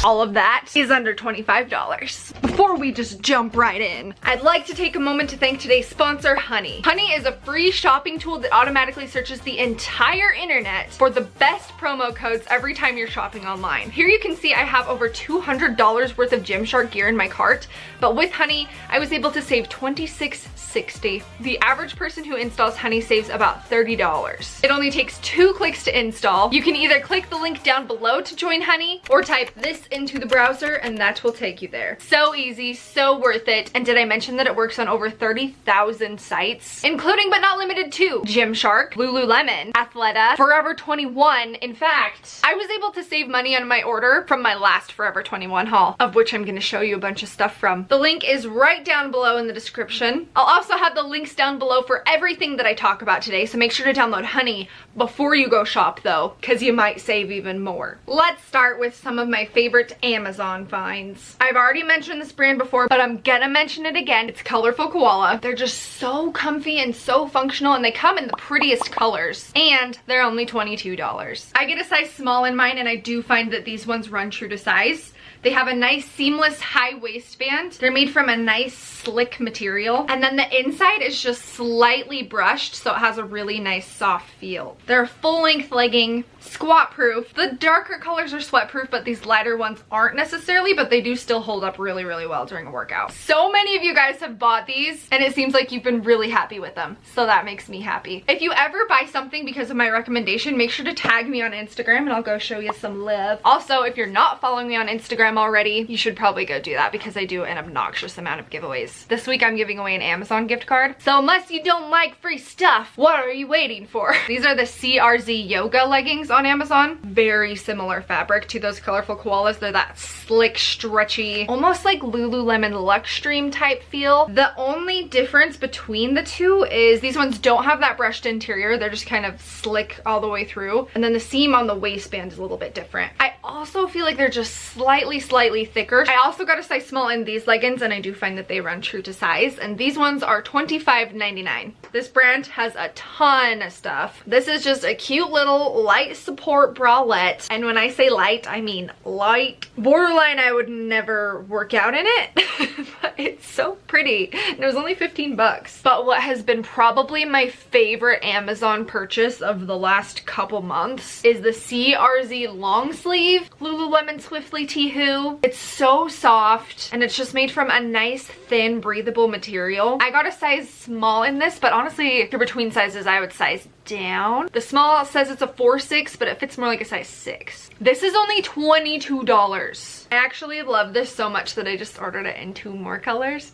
all of that is under $25. Before we just jump right in, I'd like to take a moment to thank today's sponsor, Honey. Honey is a free shopping tool that automatically searches the entire internet for the best promo codes every time you're shopping online. Here you can see I have over $200 worth of Gymshark gear in my cart, but with Honey, I was able to save $26.60. The average person who installs Honey saves about $30. It only takes 2 clicks to install. You can either click the link down below to join Honey, or type this into the browser and that will take you there. So easy, so worth it. And did I mention that it works on over 30,000 sites, including but not limited to Gymshark, Lululemon, Athleta, Forever 21. In fact, I was able to save money on my order from my last Forever 21 haul, of which I'm going to show you a bunch of stuff from. The link is right down below in the description. I'll also have the links down below for everything that I talk about today, so make sure to download Honey before you go shop though, because you might save even more. Let's start with some of my favorite Amazon finds. I've already mentioned this brand before, but I'm gonna mention it again. It's Colorful Koala. They're just so comfy and so functional, and they come in the prettiest colors, and they're only $22. I get a size small in mine, and I do find that these ones run true to size. They have a nice seamless high waistband. They're made from a nice slick material. And then the inside is just slightly brushed, so it has a really nice soft feel. They're a full-length legging, squat proof. The darker colors are sweat proof, but these lighter ones aren't necessarily, but they do still hold up really, really well during a workout. So many of you guys have bought these, and it seems like you've been really happy with them. So that makes me happy. If you ever buy something because of my recommendation, make sure to tag me on Instagram and I'll go show you some love. Also, if you're not following me on Instagram already, you should probably go do that because I do an obnoxious amount of giveaways. This week I'm giving away an Amazon gift card. So unless you don't like free stuff, what are you waiting for? These are the CRZ yoga leggings on Amazon. Very similar fabric to those Colorful Koalas. They're that slick, stretchy, almost like Lululemon Luxtreme type feel. The only difference between the two is these ones don't have that brushed interior. They're just kind of slick all the way through. And then the seam on the waistband is a little bit different. I also feel like they're just slightly thicker. I also got a size small in these leggings, and I do find that they run true to size, and these ones are $25.99. This brand has a ton of stuff. This is just a cute little light support bralette. And when I say light, I mean light. Borderline, I would never work out in it, but it's so pretty. And it was only 15 bucks. But what has been probably my favorite Amazon purchase of the last couple months is the CRZ long sleeve Lululemon Swiftly Tee-Hoo. It's so soft and it's just made from a nice thin breathable material. I got a size small in this, but honestly, if you're between sizes, I would size down. The small says it's a 4-6, but it fits more like a size 6. This is only $22. I actually love this so much that I just ordered it in 2 more colors.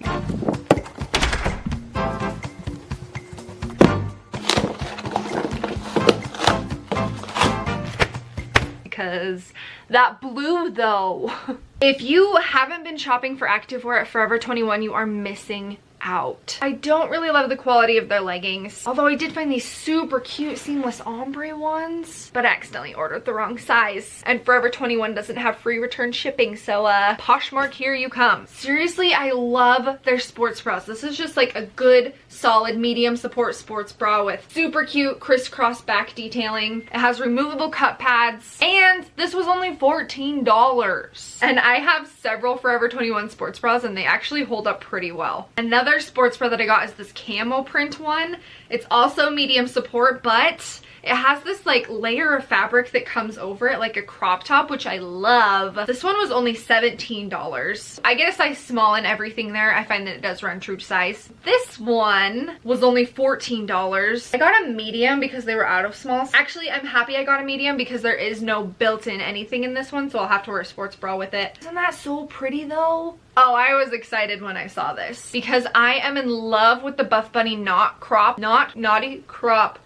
Because that blue though. If you haven't been shopping for activewear at Forever 21, you are missing out. I don't really love the quality of their leggings, although I did find these super cute seamless ombre ones, but I accidentally ordered the wrong size, and Forever 21 doesn't have free return shipping, so Poshmark, here you come. Seriously, I love their sports bras. This is just like a good solid medium support sports bra with super cute crisscross back detailing. It has removable cup pads, and this was only $14. And I have several Forever 21 sports bras and they actually hold up pretty well. Another sports bra that I got is this camo print one. It's also medium support, but it has this like layer of fabric that comes over it like a crop top, which I love. This one was only $17. I get a size small in everything there. I find that it does run true to size. This one was only $14. I got a medium because they were out of smalls. Actually, I'm happy I got a medium because there is no built-in anything in this one, so I'll have to wear a sports bra with it. Isn't that so pretty though? Oh, I was excited when I saw this because I am in love with the Buff Bunny naughty crop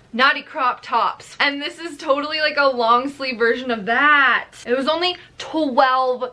tops, and this is totally like a long sleeve version of that. It was only $12.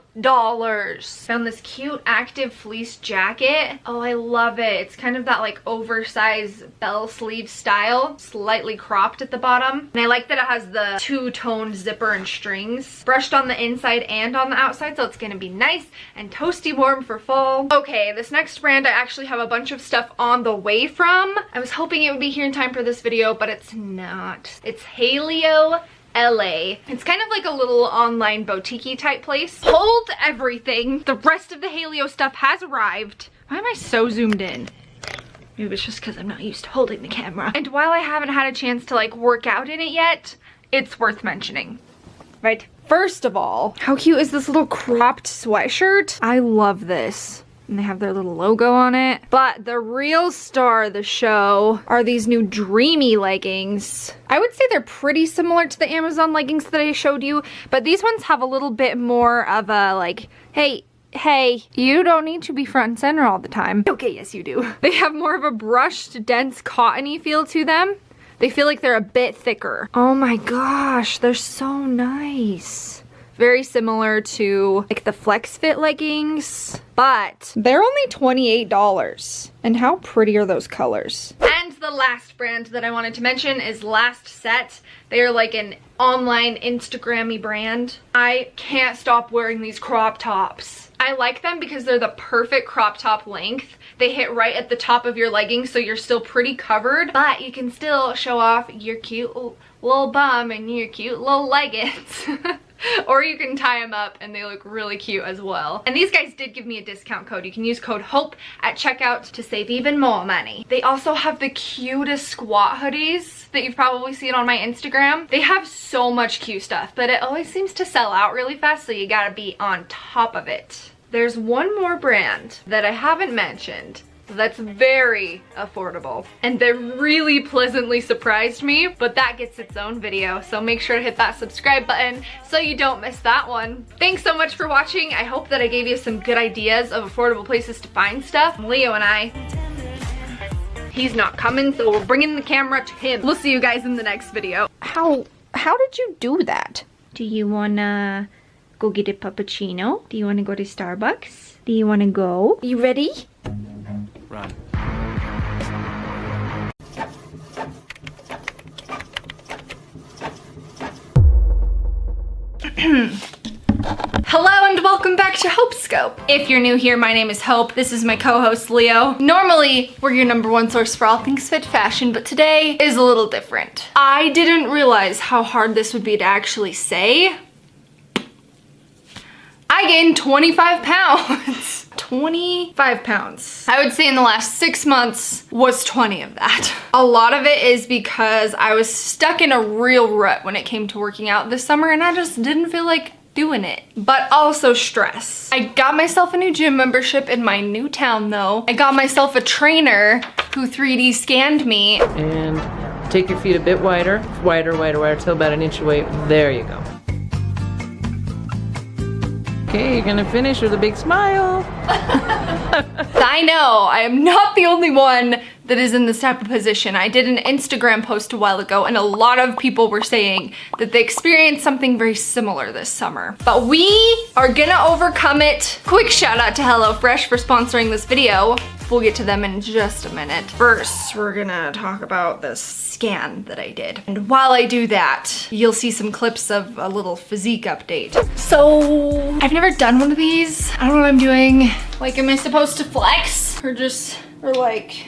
Found this cute active fleece jacket. Oh, I love it. It's kind of that like oversized bell sleeve style, slightly cropped at the bottom, and I like that it has the two-tone zipper and strings brushed on the inside and on the outside, so it's gonna be nice and toasty warm for fall. Okay, this next brand I actually have a bunch of stuff on the way from. I was hoping it would be here in time for this video, but it's not. It's Halio LA. It's kind of like a little online boutique-y type place. Hold everything. The rest of the Halio stuff has arrived. Why am I so zoomed in? Maybe it's just because I'm not used to holding the camera. And while I haven't had a chance to like work out in it yet, it's worth mentioning, right? First of all, how cute is this little cropped sweatshirt? I love this. And they have their little logo on it. But the real star of the show are these new Dreamy leggings. I would say they're pretty similar to the Amazon leggings that I showed you, but these ones have a little bit more of a like, hey, you don't need to be front and center all the time. Okay, yes you do. They have more of a brushed, dense, cottony feel to them. They feel like they're a bit thicker. Oh my gosh, they're so nice. Very similar to like the Flex Fit leggings, but they're only $28. And how pretty are those colors? And the last brand that I wanted to mention is Last Set. They are like an online Instagram-y brand. I can't stop wearing these crop tops. I like them because they're the perfect crop top length. They hit right at the top of your leggings, so you're still pretty covered, but you can still show off your cute little bum and your cute little leggings. Or you can tie them up and they look really cute as well. And these guys did give me a discount code. You can use code HOPE at checkout to save even more money. They also have the cutest squat hoodies that you've probably seen on my Instagram. They have so much cute stuff, but it always seems to sell out really fast, so you gotta be on top of it. There's one more brand that I haven't mentioned that's very affordable, and they really pleasantly surprised me, but that gets its own video, so make sure to hit that subscribe button so you don't miss that one. Thanks so much for watching. I hope that I gave you some good ideas of affordable places to find stuff. Leo and I, he's not coming, so we're bringing the camera to him. We'll see you guys in the next video. How did you do that? Do you wanna go get a puppuccino? Do you wanna go to Starbucks? Do you wanna go? You ready? Run. Hello and welcome back to Hopescope. Hopescope. If you're new here, my name is Hope. This is my co-host Leo. Normally, we're your #1 source for all things fit fashion, but today is a little different. I didn't realize how hard this would be to actually say. I gained 25 pounds. 25 pounds. I would say in the last 6 months was 20 of that. A lot of it is because I was stuck in a real rut when it came to working out this summer and I just didn't feel like doing it. But also stress. I got myself a new gym membership in my new town though. I got myself a trainer who 3D scanned me. And take your feet a bit wider, wider, till about an inch away. There you go. Okay, you're gonna finish with a big smile. I know, I am not the only one that is in this type of position. I did an Instagram post a while ago and a lot of people were saying that they experienced something very similar this summer. But we are gonna overcome it. Quick shout out to HelloFresh for sponsoring this video. We'll get to them in just a minute. First, we're gonna talk about this scan that I did. And while I do that, you'll see some clips of a little physique update. So, I've never done one of these. I don't know what I'm doing. Like, am I supposed to flex? Or like,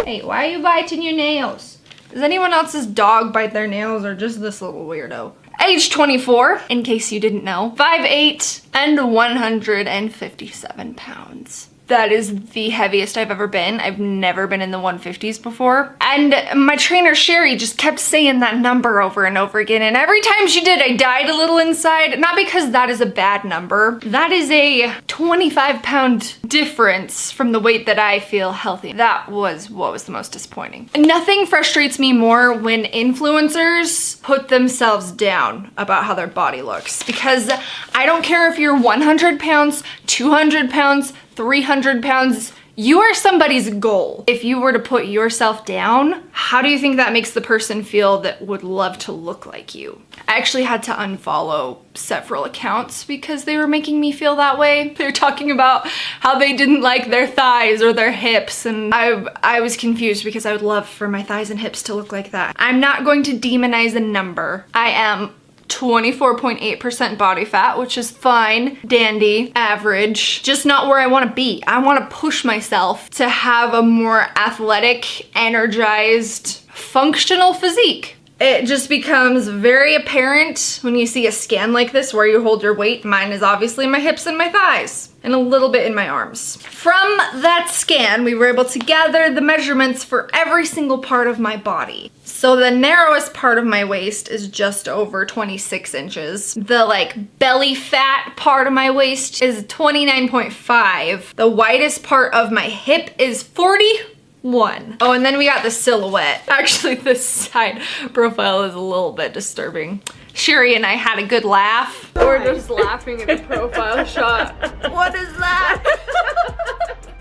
hey, why are you biting your nails? Does anyone else's dog bite their nails or just this little weirdo? Age 24, in case you didn't know. 5'8" and 157 pounds. That is the heaviest I've ever been. I've never been in the 150s before. And my trainer, Sherry, just kept saying that number over and over again. And every time she did, I died a little inside. Not because that is a bad number. That is a 25-pound difference from the weight that I feel healthy. That was what was the most disappointing. Nothing frustrates me more when influencers put themselves down about how their body looks. Because I don't care if you're 100 pounds, 200 pounds, 300 pounds, you are somebody's goal. If you were to put yourself down, how do you think that makes the person feel that would love to look like you? I actually had to unfollow several accounts because they were making me feel that way. They were talking about how they didn't like their thighs or their hips, and I was confused because I would love for my thighs and hips to look like that. I'm not going to demonize a number. I am 24.8% body fat, which is fine, dandy, average, just not where I want to be. I want to push myself to have a more athletic, energized, functional physique. It just becomes very apparent when you see a scan like this where you hold your weight. Mine is obviously my hips and my thighs, and a little bit in my arms. From that scan, we were able to gather the measurements for every single part of my body. So the narrowest part of my waist is just over 26 inches. The like belly fat part of my waist is 29.5. The widest part of my hip is 41. Oh, and then we got the silhouette. Actually, this side profile is a little bit disturbing. Sherry and I had a good laugh. We're just laughing at the profile shot. What is that?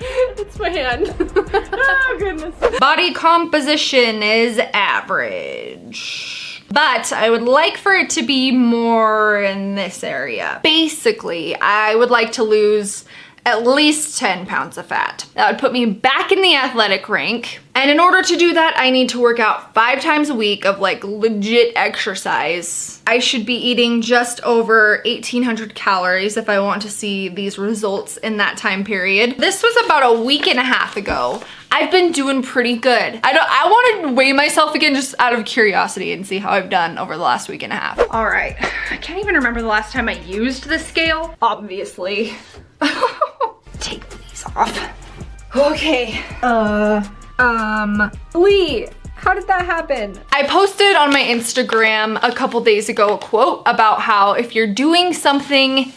It's my hand. Oh, goodness. Body composition is average. But I would like for it to be more in this area. Basically, I would like to lose at least 10 pounds of fat. That would put me back in the athletic rank. And in order to do that, I need to work out 5 times a week of like legit exercise. I should be eating just over 1,800 calories if I want to see these results in that time period. This was about a week and a half ago. I've been doing pretty good. I want to weigh myself again just out of curiosity and see how I've done over the last week and a half. All right, I can't even remember the last time I used the scale, obviously. Take these off. Okay. Lee, how did that happen? I posted on my Instagram a couple days ago a quote about how if you're doing something,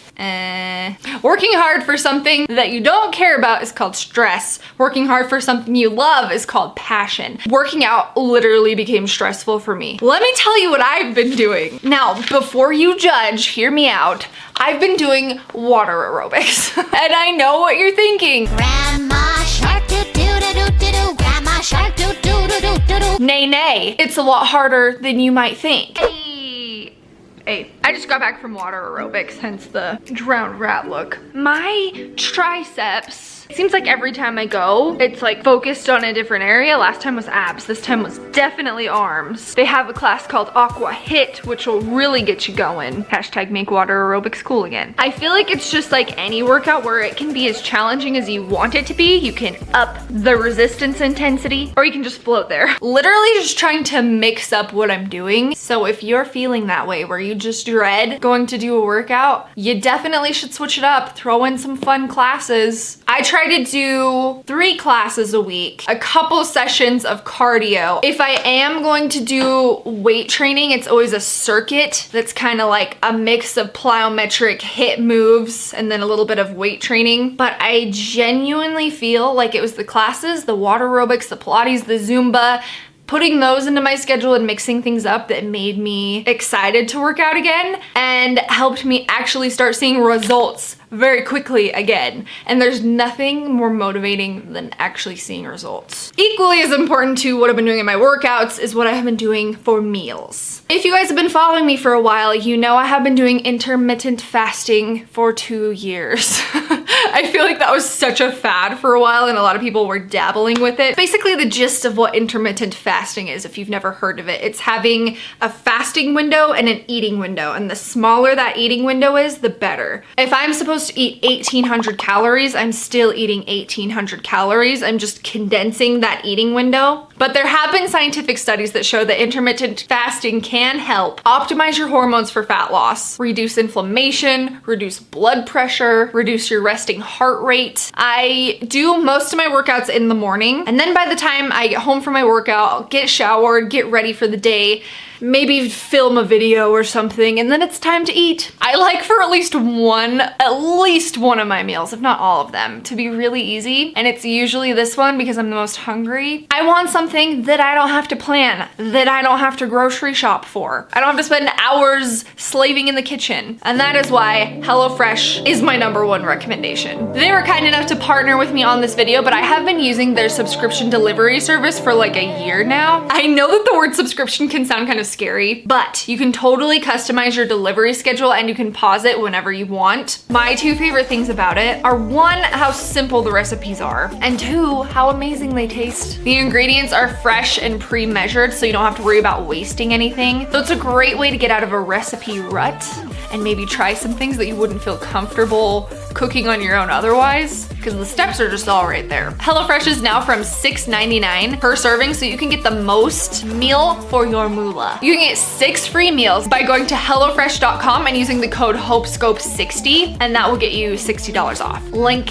working hard for something that you don't care about is called stress. Working hard for something you love is called passion. Working out literally became stressful for me. Let me tell you what I've been doing. Now, before you judge, hear me out. I've been doing water aerobics. And I know what you're thinking. Grandma shark doo doo doo doo doo. Grandma shark doo doo doo doo doo. Nay, nay. It's a lot harder than you might think. Hey, I just got back from water aerobics, hence the drowned rat look. My triceps It seems like every time I go, it's like focused on a different area. Last time was abs, this time was definitely arms. They have a class called Aqua Hit, which will really get you going. Hashtag make water aerobics cool again. I feel like it's just like any workout where it can be as challenging as you want it to be. You can up the resistance intensity, or you can just float there. Literally just trying to mix up what I'm doing. So if you're feeling that way where you just dread going to do a workout, you definitely should switch it up. Throw in some fun classes. I try to do 3 classes a week, a couple sessions of cardio. If I am going to do weight training, it's always a circuit that's kind of like a mix of plyometric hit moves and then a little bit of weight training. But I genuinely feel like it was the classes, the water aerobics, the Pilates, the Zumba, putting those into my schedule and mixing things up that made me excited to work out again and helped me actually start seeing results very quickly again. And there's nothing more motivating than actually seeing results. Equally as important to what I've been doing in my workouts is what I have been doing for meals. If you guys have been following me for a while, you know I have been doing intermittent fasting for 2 years. I feel like that was such a fad for a while and a lot of people were dabbling with it. Basically the gist of what intermittent fasting is, if you've never heard of it, it's having a fasting window and an eating window, and the smaller that eating window is, the better. If I'm supposed to eat 1,800 calories, I'm still eating 1,800 calories. I'm just condensing that eating window. But there have been scientific studies that show that intermittent fasting can help optimize your hormones for fat loss, reduce inflammation, reduce blood pressure, reduce your resting heart rate. I do most of my workouts in the morning, and then by the time I get home from my workout, I'll get showered, get ready for the day, maybe film a video or something, and then it's time to eat. I like for at least one of my meals, if not all of them, to be really easy. And it's usually this one because I'm the most hungry. I want something that I don't have to plan, that I don't have to grocery shop for. I don't have to spend hours slaving in the kitchen. And that is why HelloFresh is my #1 recommendation. They were kind enough to partner with me on this video, but I have been using their subscription delivery service for like a year now. I know that the word subscription can sound kind of scary, but you can totally customize your delivery schedule and you can pause it whenever you want. My 2 favorite things about it are 1, how simple the recipes are, and 2, how amazing they taste. The ingredients are fresh and pre-measured, so you don't have to worry about wasting anything. So it's a great way to get out of a recipe rut and maybe try some things that you wouldn't feel comfortable cooking on your own otherwise, because the steps are just all right there. HelloFresh is now from $6.99 per serving, so you can get the most meal for your moolah. You can get 6 free meals by going to HelloFresh.com and using the code HOPESCOPE60, and that will get you $60 off. Link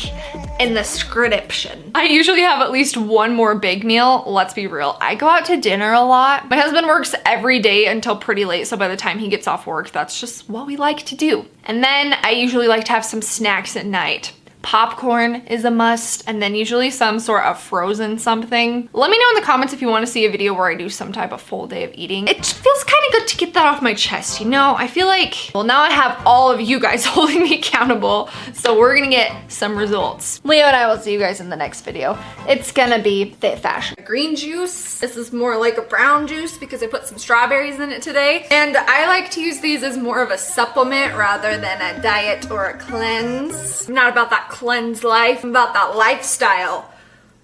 in the description. I usually have at least 1 more big meal. Let's be real, I go out to dinner a lot. My husband works every day until pretty late, so by the time he gets off work, that's just what we like to do. And then I usually like to have some snacks at night. Popcorn is a must, and then usually some sort of frozen something. Let me know in the comments if you want to see a video where I do some type of full day of eating. It feels kind of good to get that off my chest, you know? I feel like, well, now I have all of you guys holding me accountable, so we're gonna get some results. Leo and I will see you guys in the next video. It's gonna be fit fashion. Green juice. This is more like a brown juice because I put some strawberries in it today. And I like to use these as more of a supplement rather than a diet or a cleanse. I'm not about that cleanse life, I'm about that lifestyle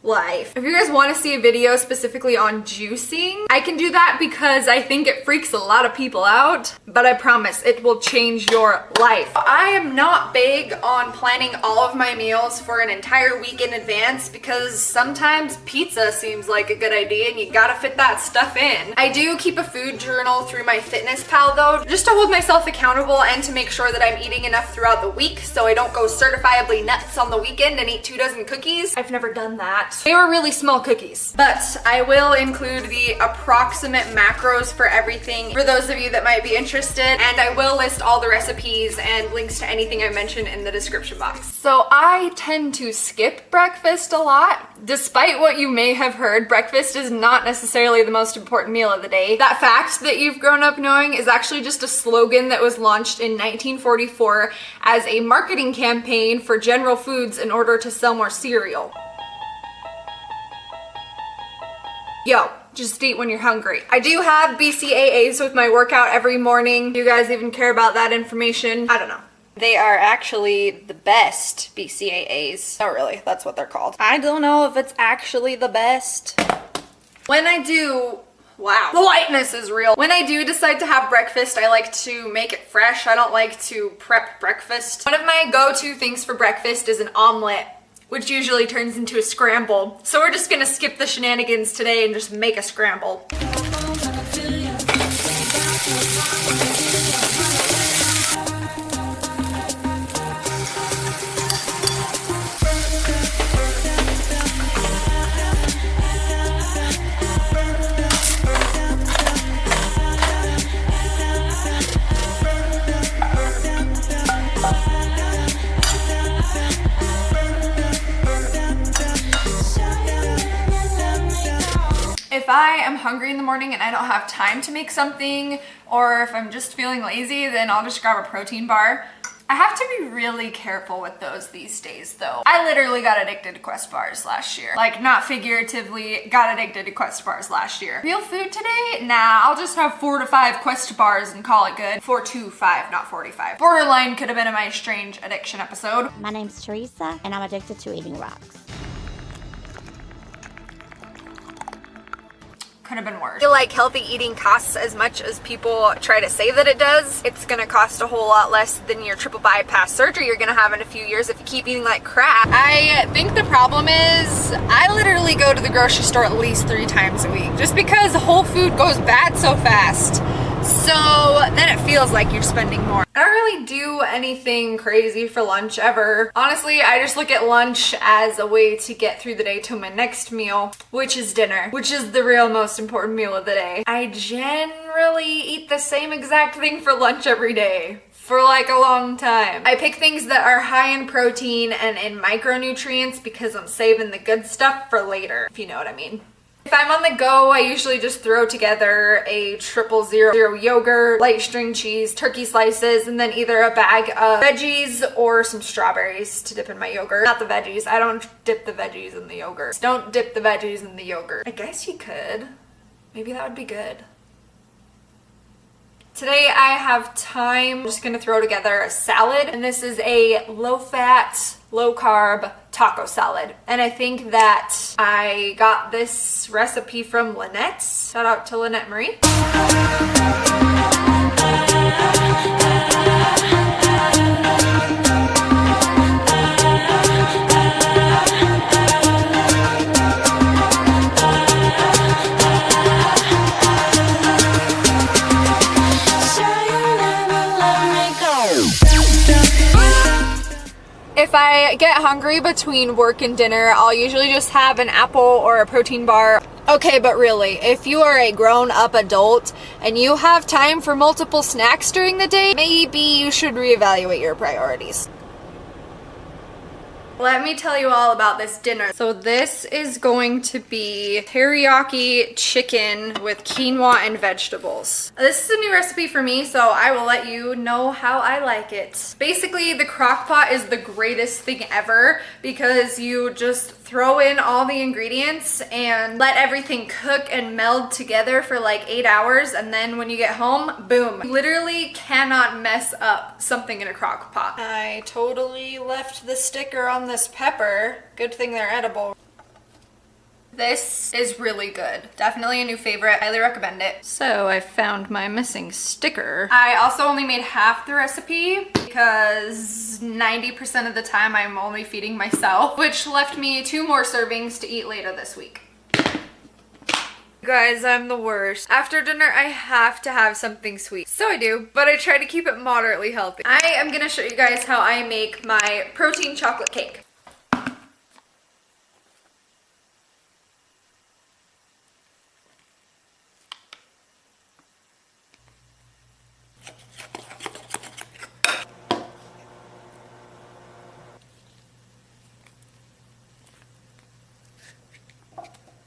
life. If you guys want to see a video specifically on juicing, I can do that because I think it freaks a lot of people out, but I promise it will change your life. I am not big on planning all of my meals for an entire week in advance because sometimes pizza seems like a good idea and you gotta fit that stuff in. I do keep a food journal through my fitness pal though, just to hold myself accountable and to make sure that I'm eating enough throughout the week so I don't go certifiably nuts on the weekend and eat 2 dozen cookies. I've never done that. They were really small cookies, but I will include the approximate macros for everything for those of you that might be interested, and I will list all the recipes and links to anything I mentioned in the description box. So I tend to skip breakfast a lot. Despite what you may have heard, breakfast is not necessarily the most important meal of the day. That fact that you've grown up knowing is actually just a slogan that was launched in 1944 as a marketing campaign for General Foods in order to sell more cereal. Yo, just eat when you're hungry. I do have BCAAs with my workout every morning. Do you guys even care about that information? I don't know. They are actually the best BCAAs. Not really, that's what they're called. I don't know if it's actually the best. When I do, wow, the lightness is real. When I do decide to have breakfast, I like to make it fresh. I don't like to prep breakfast. One of my go-to things for breakfast is an omelet, which usually turns into a scramble. So we're just gonna skip the shenanigans today and just make a scramble. If I am hungry in the morning and I don't have time to make something, or if I'm just feeling lazy, then I'll just grab a protein bar. I have to be really careful with those these days though. I literally got addicted to Quest bars last year. Like, not figuratively, got addicted to Quest bars last year. Real food today? Nah, I'll just have 4 to 5 Quest bars and call it good. 4 to 5, not 45. Borderline could have been in my strange addiction episode. My name's Teresa, and I'm addicted to eating rocks. Could have been worse. I feel like healthy eating costs as much as people try to say that it does. It's gonna cost a whole lot less than your triple bypass surgery you're gonna have in a few years if you keep eating like crap. I think the problem is I literally go to the grocery store at least 3 times a week just because whole food goes bad so fast. So then it feels like you're spending more. I don't really do anything crazy for lunch ever. Honestly, I just look at lunch as a way to get through the day to my next meal, which is dinner, which is the real most important meal of the day. I generally eat the same exact thing for lunch every day for like a long time. I pick things that are high in protein and in micronutrients because I'm saving the good stuff for later, if you know what I mean. If I'm on the go, I usually just throw together a 000 yogurt, light string cheese, turkey slices, and then either a bag of veggies or some strawberries to dip in my yogurt. Not the veggies. I don't dip the veggies in the yogurt. Don't dip the veggies in the yogurt. I guess you could. Maybe that would be good. Today I have time. I'm just gonna throw together a salad, and this is a low-fat, low-carb taco salad. And I think that I got this recipe from Lynette. Shout out to Lynette Marie. If I get hungry between work and dinner, I'll usually just have an apple or a protein bar. Okay, but really, if you are a grown-up adult and you have time for multiple snacks during the day, maybe you should reevaluate your priorities. Let me tell you all about this dinner. So this is going to be teriyaki chicken with quinoa and vegetables. This is a new recipe for me, so I will let you know how I like it. Basically, the crock pot is the greatest thing ever because you just throw in all the ingredients and let everything cook and meld together for like 8 hours, and then when you get home, boom. You literally cannot mess up something in a crock pot. I totally left the sticker on this pepper. Good thing they're edible. This is really good. Definitely a new favorite. Highly recommend it. So I found my missing sticker. I also only made half the recipe because 90% of the time I'm only feeding myself, which left me 2 more servings to eat later this week. Guys, I'm the worst. After dinner, I have to have something sweet. So I do, but I try to keep it moderately healthy. I am gonna show you guys how I make my protein chocolate cake.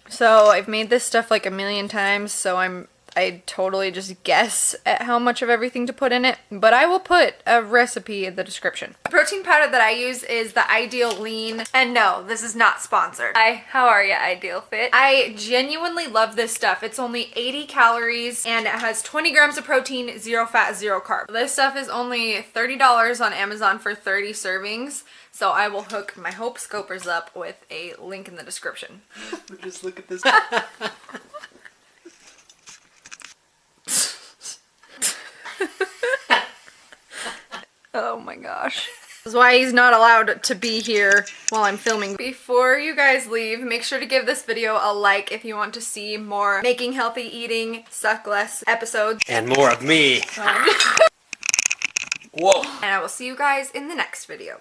So I've made this stuff like a million times, so I'm I totally just guess at how much of everything to put in it, but I will put a recipe in the description. The protein powder that I use is the Ideal Lean, and no, this is not sponsored. Hi, how are ya, Ideal Fit? I genuinely love this stuff. It's only 80 calories and it has 20 grams of protein, 0 fat, 0 carb. This stuff is only $30 on Amazon for 30 servings. So I will hook my Hope Scopers up with a link in the description. Just look at this. Oh my gosh. This is why he's not allowed to be here while I'm filming. Before you guys leave, make sure to give this video a like if you want to see more making healthy eating, suck less episodes. And more of me. Whoa. And I will see you guys in the next video.